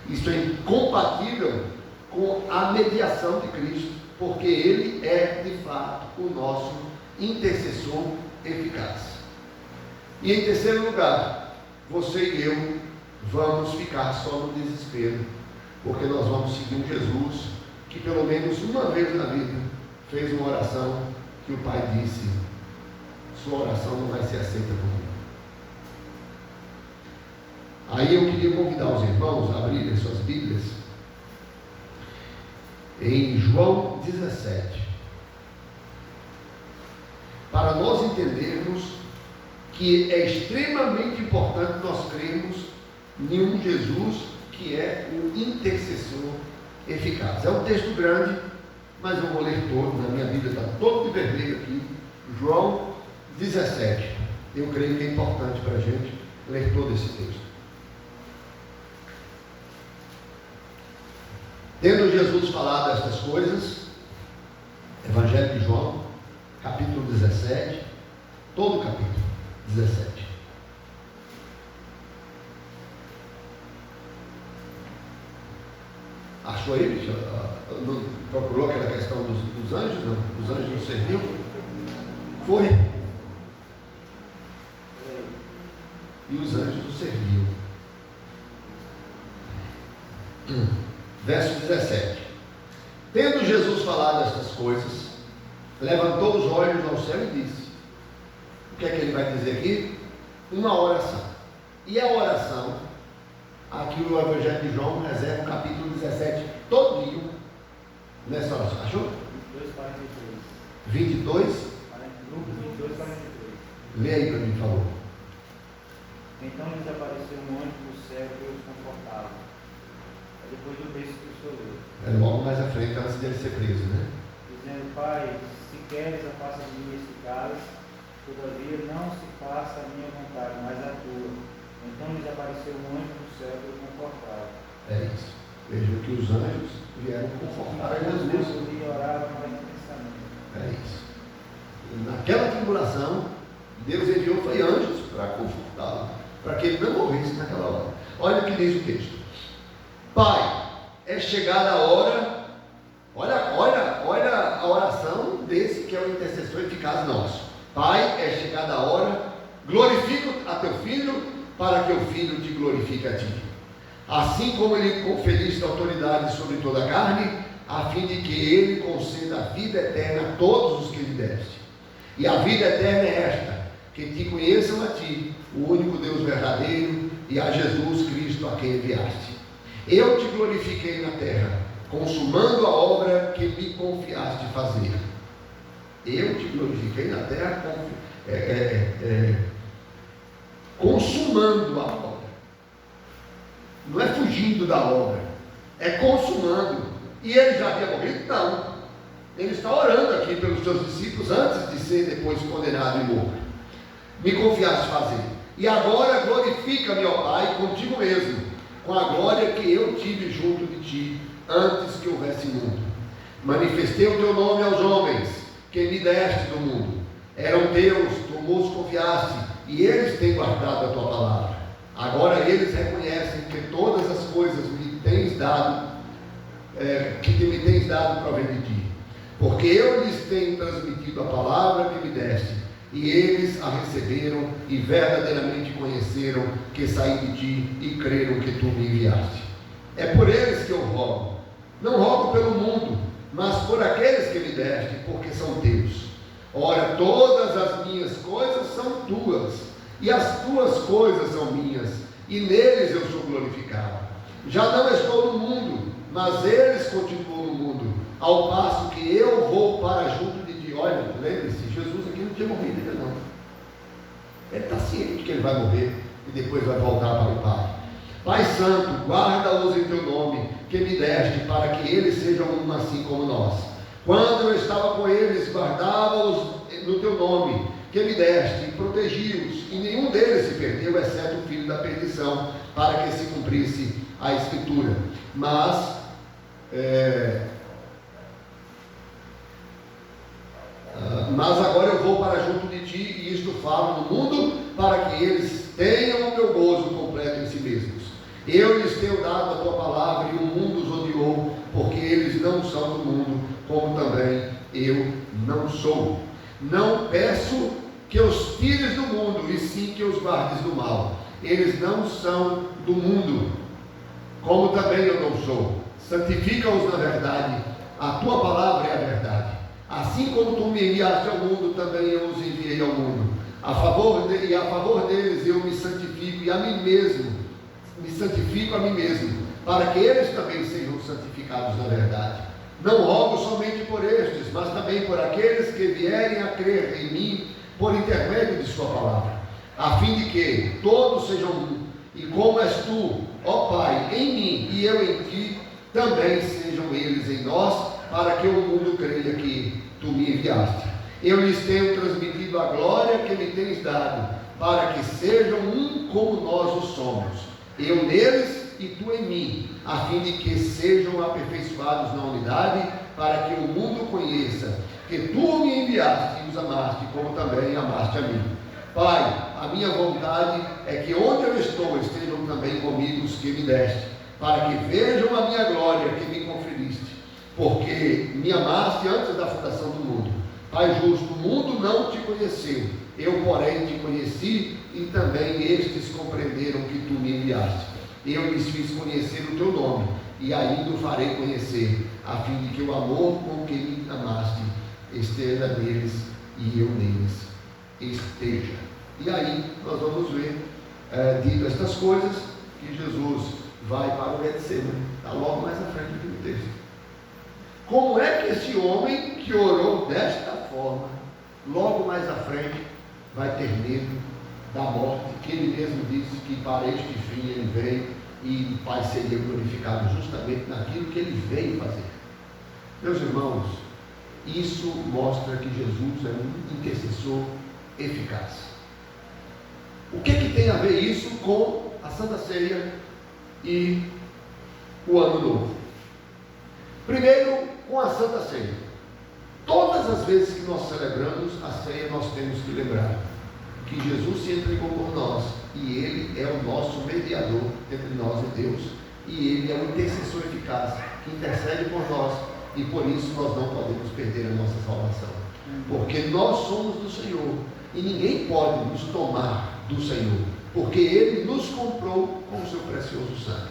Speaker 3: Isso é incompatível com a mediação de Cristo, porque ele é de fato o nosso intercessor eficaz. E em terceiro lugar, você e eu vamos ficar só no desespero, porque nós vamos seguir um Jesus que pelo menos uma vez na vida fez uma oração que o Pai disse: sua oração não vai ser aceita por mim. Aí eu queria convidar os irmãos a abrirem suas Bíblias em João 17, para nós entendermos que é extremamente importante nós crermos em um Jesus que é o intercessor eficaz. É um texto grande, mas eu vou ler todo, na minha Bíblia está todo de vermelho aqui. João 17, eu creio que é importante para a gente ler todo esse texto. Tendo Jesus falado estas coisas, Evangelho de João, capítulo 17, todo o capítulo 17. Achou aí, bicho? Procurou aquela questão dos anjos? Não? Os anjos não serviam? Foi. E os anjos não serviam. Verso 17. Tendo Jesus falado estas coisas, levantou os olhos ao céu e disse: o que é que ele vai dizer aqui? Uma oração. E a oração, aqui o Evangelho de João reserva o capítulo 17 todinho nessa oração. Achou? 22, 43. Lê aí para mim, por favor.
Speaker 4: Então lhes apareceu um anjo do céu que os confortava. Depois do texto que o senhor leu.
Speaker 3: É logo mais à frente, antes dele ser preso, né?
Speaker 4: Dizendo: Pai, se queres, afasta de mim este cálice, todavia não se faça a minha vontade, mas a tua. Então lhes apareceu um anjo do céu que os confortava.
Speaker 3: É isso. Vejam que os anjos vieram confortar a Jesus.
Speaker 4: E orava mais intensamente.
Speaker 3: É isso. E naquela tribulação, Deus enviou foi anjos para confortá-lo, para que ele não morresse naquela hora. Olha o que diz o texto. Pai, é chegada a hora. Olha a oração desse que é o intercessor eficaz nosso. Pai, é chegada a hora. Glorifica a teu filho, para que o filho te glorifique a ti. Assim como ele conferiste autoridade sobre toda a carne, a fim de que ele conceda a vida eterna a todos os que lhe deste. E a vida eterna é esta: que te conheçam a ti, o único Deus verdadeiro, e a Jesus Cristo a quem enviaste. Eu te glorifiquei na terra, consumando a obra que me confiaste fazer. Eu te glorifiquei na terra, consumando a obra. Não é fugindo da obra, é consumando. E ele já havia morrido? Não. Ele está orando aqui pelos seus discípulos antes de ser depois condenado e morto. Me confiaste fazer. E agora glorifica-me, ó Pai, contigo mesmo, com a glória que eu tive junto de ti, antes que houvesse mundo. Manifestei o teu nome aos homens, que me deste do mundo. Eram teus, tu os confiaste, e eles têm guardado a tua palavra. Agora eles reconhecem que todas as coisas me tens dado, que me tens dado provém de ti. Porque eu lhes tenho transmitido a palavra que me deste, e eles a receberam e verdadeiramente conheceram que saí de ti e creram que tu me enviaste. É por eles que eu rogo. Não rogo pelo mundo, mas por aqueles que me deste, porque são teus. Ora, todas as minhas coisas são tuas, e as tuas coisas são minhas, e neles eu sou glorificado. Já não estou no mundo, mas eles continuam no mundo, ao passo que eu vou para junto de ti. Olha, lembre-se, Jesus aqui não tinha morrido ainda não. Ele está ciente que ele vai morrer e depois vai voltar para o Pai. Pai Santo, guarda-os em teu nome, que me deste, para que eles sejam um assim como nós. Quando eu estava com eles, guardava-os no teu nome, que me deste, e protegi-os, e nenhum deles se perdeu, exceto o filho da perdição, para que se cumprisse a Escritura. Mas agora eu vou para junto de ti, e isto falo no mundo, para que eles tenham o meu gozo completo em si mesmos. Eu lhes tenho dado a tua palavra, e o mundo os odiou, porque eles não são do mundo, como também eu não sou. Não peço que os tires do mundo, e sim que os guardes do mal. Eles não são do mundo, como também eu não sou. Santifica-os na verdade, a tua palavra é a verdade. Assim como tu me enviaste ao mundo, também eu os enviei ao mundo. A favor deles eu me santifico, e a mim mesmo, me santifico a mim mesmo, para que eles também sejam santificados na verdade. Não rogo somente por estes, mas também por aqueles que vierem a crer em mim, por intermédio de sua palavra, a fim de que todos sejam um, e como és tu, ó Pai, em mim e eu em ti, também sejam eles em nós, para que o mundo creia que tu me enviaste. Eu lhes tenho transmitido a glória que me tens dado, para que sejam um como nós o somos, eu neles e tu em mim, a fim de que sejam aperfeiçoados na unidade, para que o mundo conheça que tu me enviaste e os amaste, como também amaste a mim. Pai, a minha vontade é que onde eu estou estejam também comigo os que me deste, para que vejam a minha glória que me conferiste, porque me amaste antes da fundação do mundo. Pai justo, o mundo não te conheceu, eu porém te conheci, e também estes compreenderam que tu me enviaste. Eu lhes fiz conhecer o teu nome, e ainda o farei conhecer, a fim de que o amor com que me amaste esteja neles e eu neles esteja. E aí nós vamos ver, dito estas coisas, que Jesus vai para o Getsemane, está logo mais à frente do texto. Como é que esse homem que orou desta forma, logo mais à frente, vai ter medo da morte, que ele mesmo disse que para este fim ele veio, e o Pai seria glorificado justamente naquilo que ele veio fazer? Meus irmãos, isso mostra que Jesus é um intercessor eficaz. O que tem a ver isso com a Santa Ceia e o Ano Novo? Primeiro, com a Santa Ceia. Todas as vezes que nós celebramos a ceia, nós temos que lembrar que Jesus se entregou por nós, e Ele é o nosso mediador entre nós e Deus, e Ele é o intercessor eficaz, que intercede por nós, e por isso nós não podemos perder a nossa salvação, porque nós somos do Senhor, e ninguém pode nos tomar do Senhor, porque Ele nos comprou com o seu precioso sangue.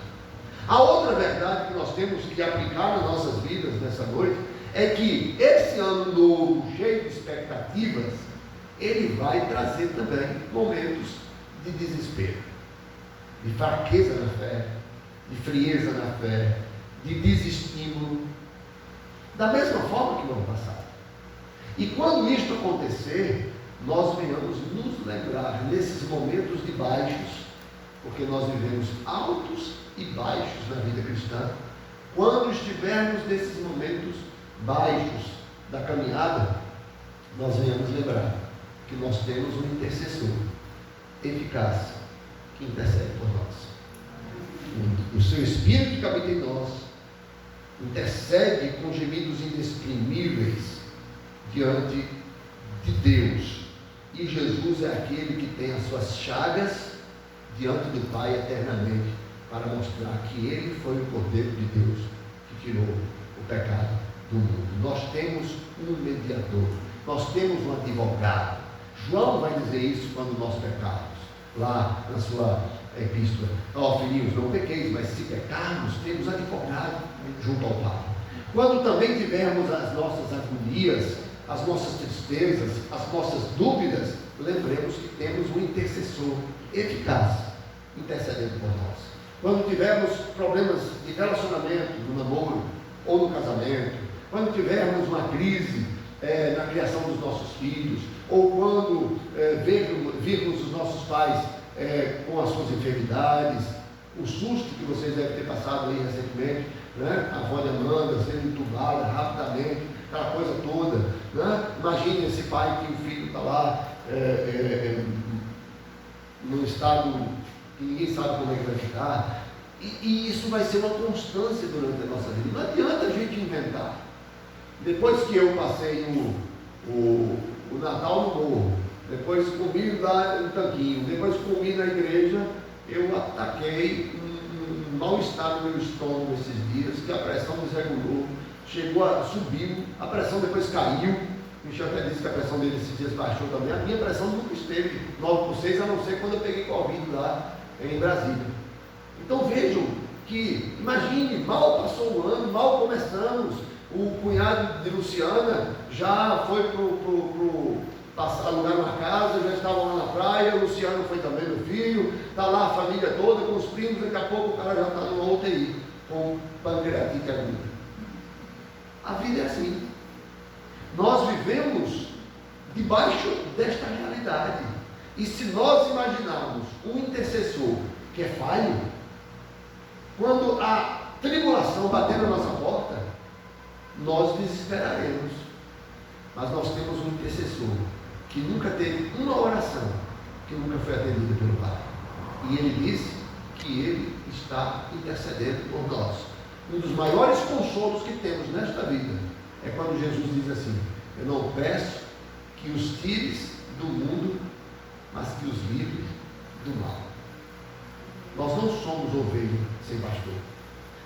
Speaker 3: A outra verdade que nós temos que aplicar nas nossas vidas nessa noite, é que esse ano novo, cheio de expectativas, ele vai trazer também momentos de desespero, de fraqueza na fé, de frieza na fé, de desestímulo, da mesma forma que no ano passado. E quando isto acontecer, nós venhamos nos lembrar nesses momentos de baixos, porque nós vivemos altos e baixos na vida cristã. Quando estivermos nesses momentos baixos da caminhada, nós venhamos lembrar que nós temos um intercessor eficaz que intercede por nós. O seu Espírito que habita em nós intercede com gemidos inexprimíveis diante de Deus. E Jesus é aquele que tem as suas chagas diante do Pai eternamente, para mostrar que Ele foi o Cordeiro de Deus que tirou o pecado do mundo. Nós temos um mediador, nós temos um advogado. João vai dizer isso quando nós pecarmos, lá na sua epístola: ó filhinhos, não pequeis, mas se pecarmos, temos advogado junto ao Pai. Quando também tivermos as nossas agonias, as nossas tristezas, as nossas dúvidas, lembremos que temos um intercessor eficaz intercedendo por nós. Quando tivermos problemas de relacionamento, no namoro ou no casamento, quando tivermos uma crise na criação dos nossos filhos, ou quando virmos os nossos pais com as suas enfermidades, o susto que vocês devem ter passado aí recentemente, né? A avó de Amanda sendo entubada rapidamente, aquela coisa toda, né? Imagine esse pai que o filho está lá num estado que ninguém sabe como é que vai ficar, e isso vai ser uma constância durante a nossa vida. Não adianta a gente inventar. Depois que eu passei o Natal no morro, depois comi lá no tanquinho, depois comi na igreja, eu ataquei um mal-estar no meu estômago esses dias, que a pressão desregulou, subiu, a pressão depois caiu. O Michel até disse que a pressão dele esses dias baixou também. A minha pressão nunca esteve 9/6, a não ser quando eu peguei Covid lá em Brasília. Então vejam que, imagine, mal passou o ano, mal começamos. O cunhado de Luciana já foi alugar uma casa, já estava lá na praia. O Luciano foi também, meu filho. Está lá a família toda com os primos. Daqui a pouco o cara já está numa UTI com pancreatite aguda. A vida é assim. Nós vivemos debaixo desta realidade. E se nós imaginarmos um intercessor que é falho, quando a tribulação bater na nossa porta, nós desesperaremos. Mas nós temos um intercessor que nunca teve uma oração que nunca foi atendida pelo Pai. E ele disse que ele está intercedendo por nós. Um dos maiores consolos que temos nesta vida é quando Jesus diz assim: eu não peço que os tires do mundo, mas que os livres do mal. Nós não somos ovelha sem pastor.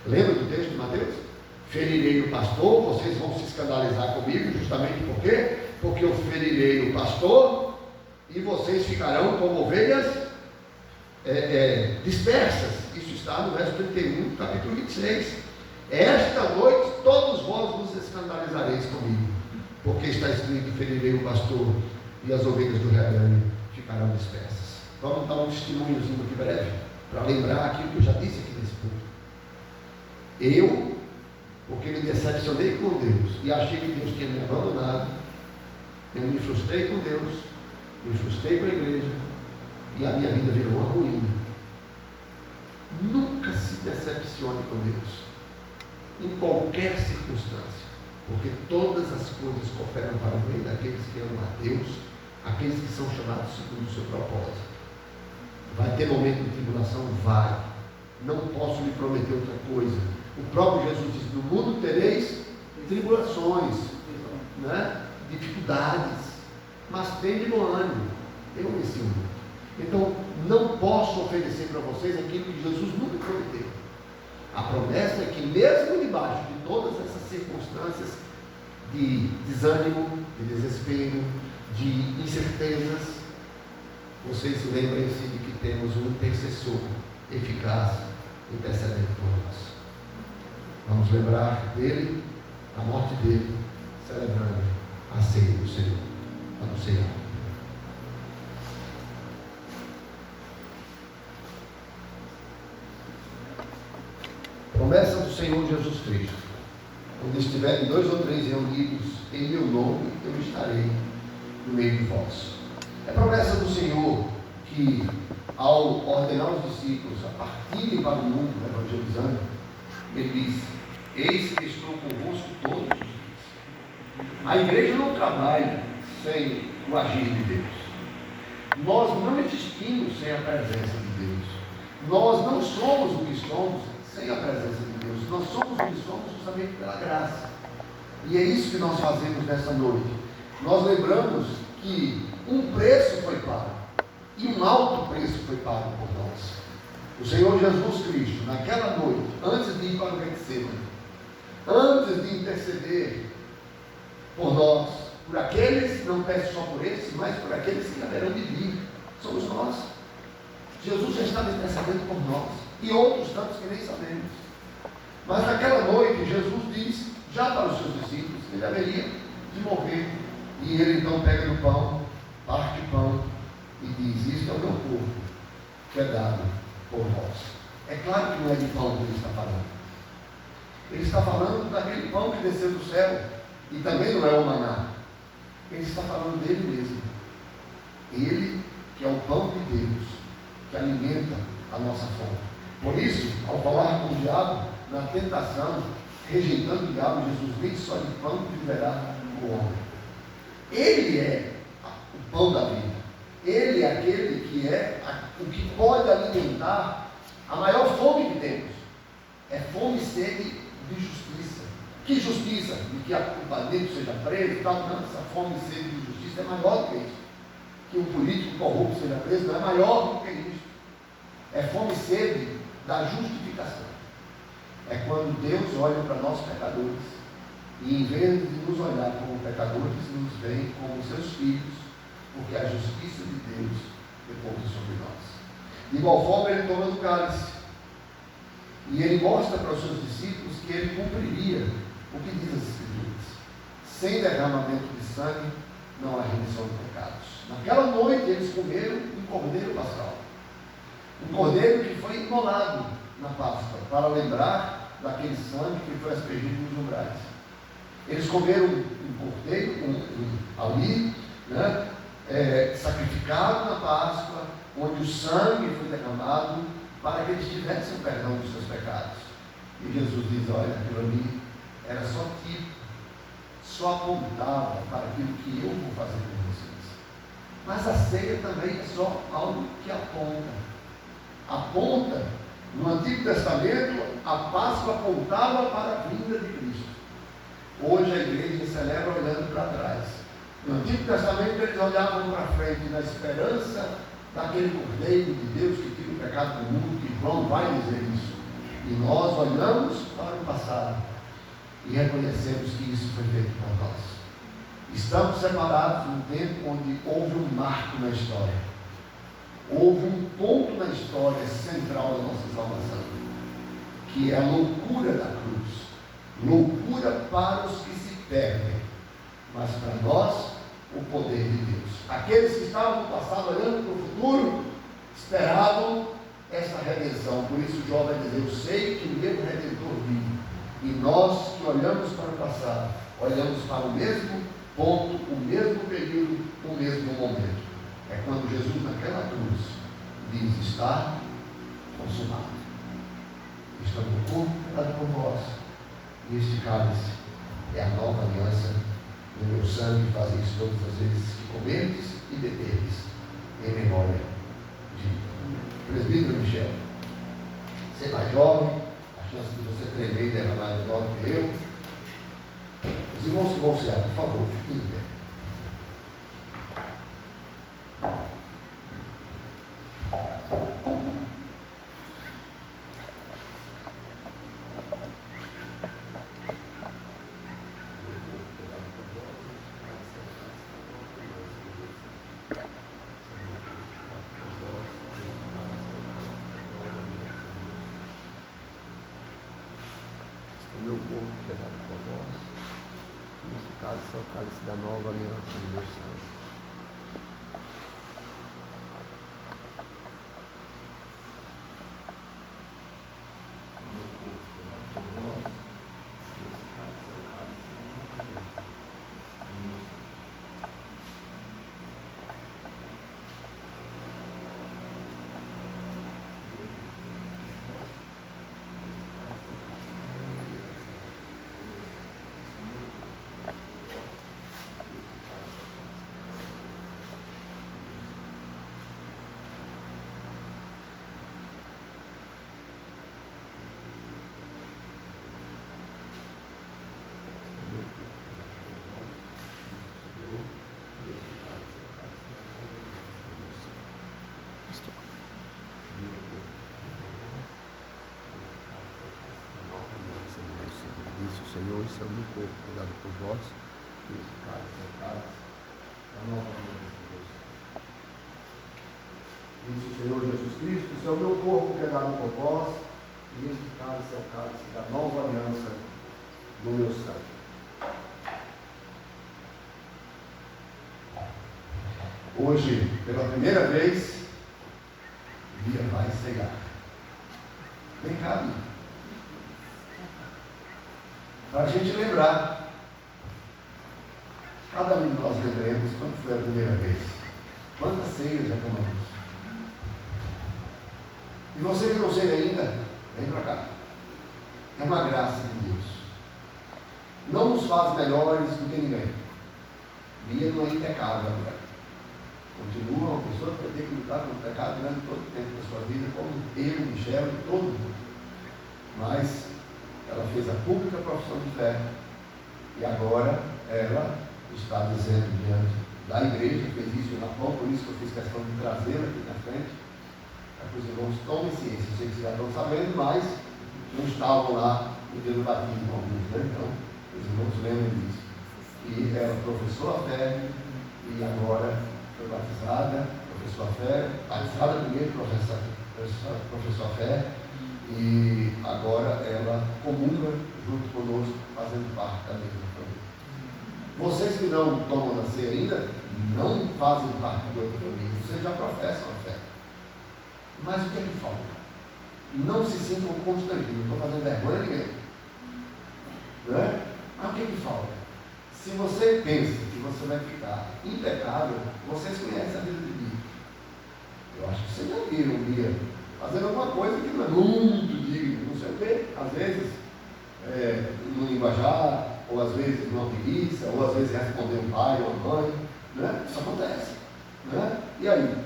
Speaker 3: Lembra do texto de Mateus? Ferirei o pastor, vocês vão se escandalizar comigo, justamente por quê? Porque eu ferirei o pastor e vocês ficarão como ovelhas dispersas. Isso está no verso 31 do capítulo 26. Esta noite todos vós vos escandalizareis comigo, porque está escrito: ferirei o pastor e as ovelhas do rebanho ficarão dispersas. Vamos dar um testemunhozinho aqui breve, para lembrar aquilo que eu já disse aqui nesse ponto. Porque me decepcionei com Deus e achei que Deus tinha me abandonado, eu me frustrei com Deus, me frustrei com a igreja, e a minha vida virou uma ruína. Nunca se decepcione com Deus, em qualquer circunstância, porque todas as coisas cooperam para o bem daqueles que amam a Deus, aqueles que são chamados segundo o seu propósito. Vai ter momento de tribulação? Vai. Não posso lhe prometer outra coisa. O próprio Jesus disse: no mundo tereis tribulações, né? Dificuldades, mas tem de bom ânimo, eu venci o mundo. Então, não posso oferecer para vocês aquilo que Jesus nunca prometeu. A promessa é que mesmo debaixo de todas essas circunstâncias de desânimo, de desespero, de incertezas, vocês lembrem-se de que temos um intercessor eficaz intercedendo por nós. Vamos lembrar dele, da morte dele, celebrando a ceia do Senhor. Vamos cear. promessa do Senhor Jesus Cristo: onde estiverem 2 ou 3 reunidos em meu nome, eu estarei no meio de vós. É promessa do Senhor que, ao ordenar os discípulos a partirem para o mundo evangelizando, ele disse: eis que estou convosco todos os dias. A igreja não trabalha sem o agir de Deus. Nós não existimos sem a presença de Deus. Nós não somos o que somos sem a presença de Deus. Nós somos o que somos justamente pela graça. E é isso que nós fazemos nessa noite. Nós lembramos que um preço foi pago, e um alto preço foi pago por nós. O Senhor Jesus Cristo, naquela noite, antes de ir para o Getsemane, antes de interceder por nós, por aqueles, não peço só por esses, mas por aqueles que haverão de vir, somos nós. Jesus já estava intercedendo por nós, e outros tantos que nem sabemos. Mas naquela noite, Jesus disse, já para os seus discípulos, que ele haveria de morrer. E ele então pega no pão, parte o pão, e diz: isto é o meu corpo, que é dado por vós. É claro que não é de pão que ele está falando. Ele está falando daquele pão que desceu do céu, e também não é o maná. Ele está falando dele mesmo. Ele, que é o pão de Deus, que alimenta a nossa fome. Por isso, ao falar com o diabo, na tentação, rejeitando o diabo, Jesus nem só de pão viverá o homem. Ele é o pão da vida. Ele é aquele que é o que pode alimentar a maior fome que temos. É fome e sede de justiça. Que justiça? De que o bandido seja preso e tal. Não, essa fome e sede de justiça é maior do que isso. Que um político corrupto seja preso não é maior do que isso. É fome e sede da justificação. É quando Deus olha para nós pecadores e, em vez de nos olhar como pecadores, nos vê como seus filhos, porque a justiça de Deus repousa sobre nós. De igual forma, ele toma do cálice e ele mostra para os seus discípulos que ele cumpriria o que diz as Escrituras: sem derramamento de sangue não há remissão de pecados. Naquela noite eles comeram um cordeiro pascal, um cordeiro que foi imolado na Páscoa, para lembrar daquele sangue que foi aspergido nos umbrais. Eles comeram um cordeiro ali, né, sacrificado na Páscoa, onde o sangue foi derramado para que eles tivessem o perdão dos seus pecados. E Jesus diz: olha, aquilo ali era só tipo, só apontava para aquilo que eu vou fazer com vocês. Mas a ceia também é só algo que aponta. No Antigo Testamento, a Páscoa apontava para a vinda de Cristo. Hoje a igreja celebra olhando para trás. No Antigo Testamento eles olhavam para frente na esperança daquele Cordeiro de Deus que tira o pecado do mundo, que João vai dizer isso. E nós olhamos para o passado e reconhecemos que isso foi feito por nós. Estamos separados num tempo onde houve um marco na história. Houve um ponto na história central da nossa salvação, que é a loucura da cruz. Loucura para os que se perdem, mas para nós, o poder de Deus. Aqueles que estavam no passado olhando para o futuro, esperavam essa redenção. Por isso Jó vai dizer: eu sei que o meu Redentor vive. E nós que olhamos para o passado, olhamos para o mesmo ponto, o mesmo período, o mesmo momento. É quando Jesus naquela cruz diz: está consumado. Está no corpo dado por vós. E este cálice é a nova aliança no meu sangue. Fazem isso todas as vezes que comerdes e beberdes em memória de mim. Presbítero Michel, você é mais jovem, a chance de você tremer e derramar é menor que eu. Os irmãos que vão se por favor, fiquem em pé. O meu corpo que é dado por vós, neste cálice é o cálice da nova aliança do meu sangue. Disse o Senhor, isso é o meu corpo, cuidado por vós, e este cálice é o cálice da nova aliança de Deus. Disse o Senhor Jesus Cristo, isso é o meu corpo que é dado por vós, e este cálice é o cálice da nova aliança do meu sangue. Hoje, pela primeira vez, Bia vai cegar. Vem cá, Bia. Para a gente lembrar. Cada um de nós lembremos quando foi a primeira vez. Quantas ceias já tomamos? E você que não sei ainda, vem para cá. É uma graça de Deus. Não nos faz melhores do que ninguém. Bia não é impecável agora. Continua uma pessoa que vai ter que lutar contra o pecado durante todo o tempo da sua vida, como eu, Michel e todo mundo. Mas ela fez a pública profissão de fé e agora ela está dizendo diante da igreja, fez isso na pão, por isso que eu fiz questão de trazê-la aqui na frente, para que os irmãos tomem ciência. Eu sei que vocês já estão sabendo, mas não estavam lá no dia do batismo alguns, né? Então, os irmãos lembram disso. E ela professou a fé e agora foi batizada, professou a fé, batizada primeiro, professou a fé, e agora ela comunga junto conosco, fazendo parte da mesma família. Vocês que não tomam da ceia ainda, não fazem parte de outra família, vocês já professam a fé. Mas o que é que falta? Não se sintam constrangidos, não estou fazendo vergonha a ninguém. Não é? Mas o que é que falta? Se você pensa que você vai ficar impecável, vocês conhecem a vida de Bia. Eu acho que vocês já viram Bia fazendo alguma coisa que não é muito digna, não sei o quê. Às vezes no linguajar, ou às vezes numa preguiça, ou às vezes responder um pai ou uma mãe. Né? Isso acontece. Né? E aí?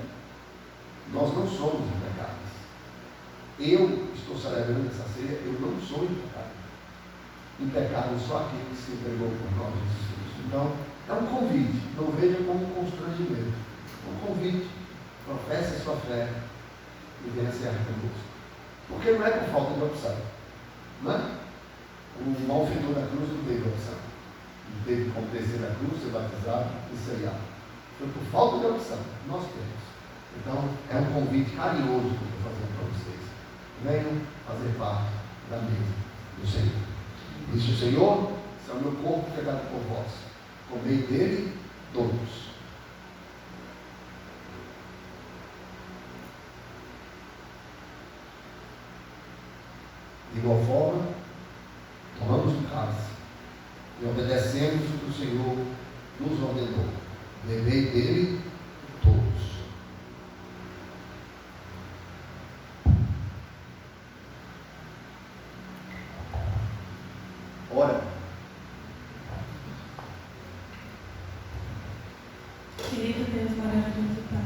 Speaker 3: Nós não somos impecáveis. Eu estou celebrando essa ceia, eu não sou impecável. Impecável só aquele que se entregou por nós, Jesus Cristo. Então, é um convite, não veja como um constrangimento. É um convite, professe a sua fé e venha ser conosco. Porque não é por falta de opção. Não é? O malfeitor da cruz não teve opção. Não teve como descer da cruz, ser batizado e ceiar. Foi por falta de opção. Nós temos. Então, é um convite carinhoso que eu estou fazendo para vocês. Venham fazer parte da mesa do Senhor. Disse o Senhor, esse é o meu corpo que é dado por vós. Comei dele todos. De igual forma, tomamos o cálice e obedecemos o que o Senhor nos ordenou. Bebei dele todos. Ora.
Speaker 2: Querido Deus maravilhoso, Pai,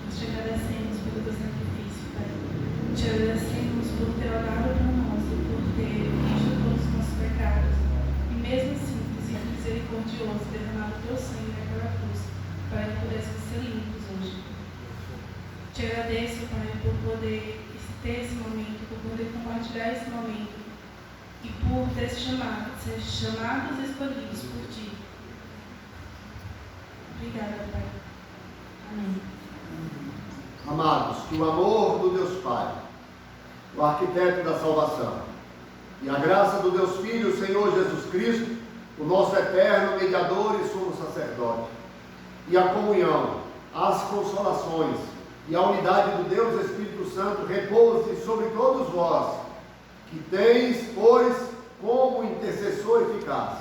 Speaker 2: nós te agradecemos pelo teu sacrifício, Pai. Te agradecemos por ter olhado para nós e por ter visto todos os nossos pecados. E mesmo assim, ter sido misericordioso, derramado o teu sangue naquela cruz, para que pudéssemos ser limpos hoje. Te agradeço, Pai, por poder ter esse momento, por poder compartilhar esse momento. E por ter ser chamados e escolhidos por Ti. Obrigada, Pai. Amém.
Speaker 3: Amados, que o amor do Deus Pai, o arquiteto da salvação, e a graça do Deus Filho, o Senhor Jesus Cristo, o nosso eterno mediador e sumo sacerdote, e a comunhão, as consolações e a unidade do Deus Espírito Santo repouse sobre todos vós, que tens, pois, como intercessor eficaz,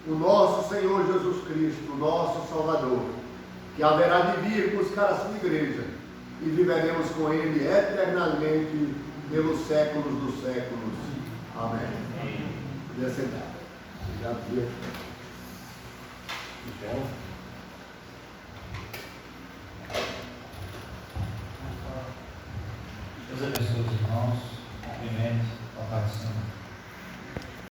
Speaker 3: o nosso Senhor Jesus Cristo, o nosso Salvador, que haverá de vir buscar a sua igreja, e viveremos com ele eternamente pelos séculos dos séculos. Amém. Podia sentar. Obrigado, Deus. Michel.
Speaker 1: Deus abençoe os irmãos. Cumprimente a partição.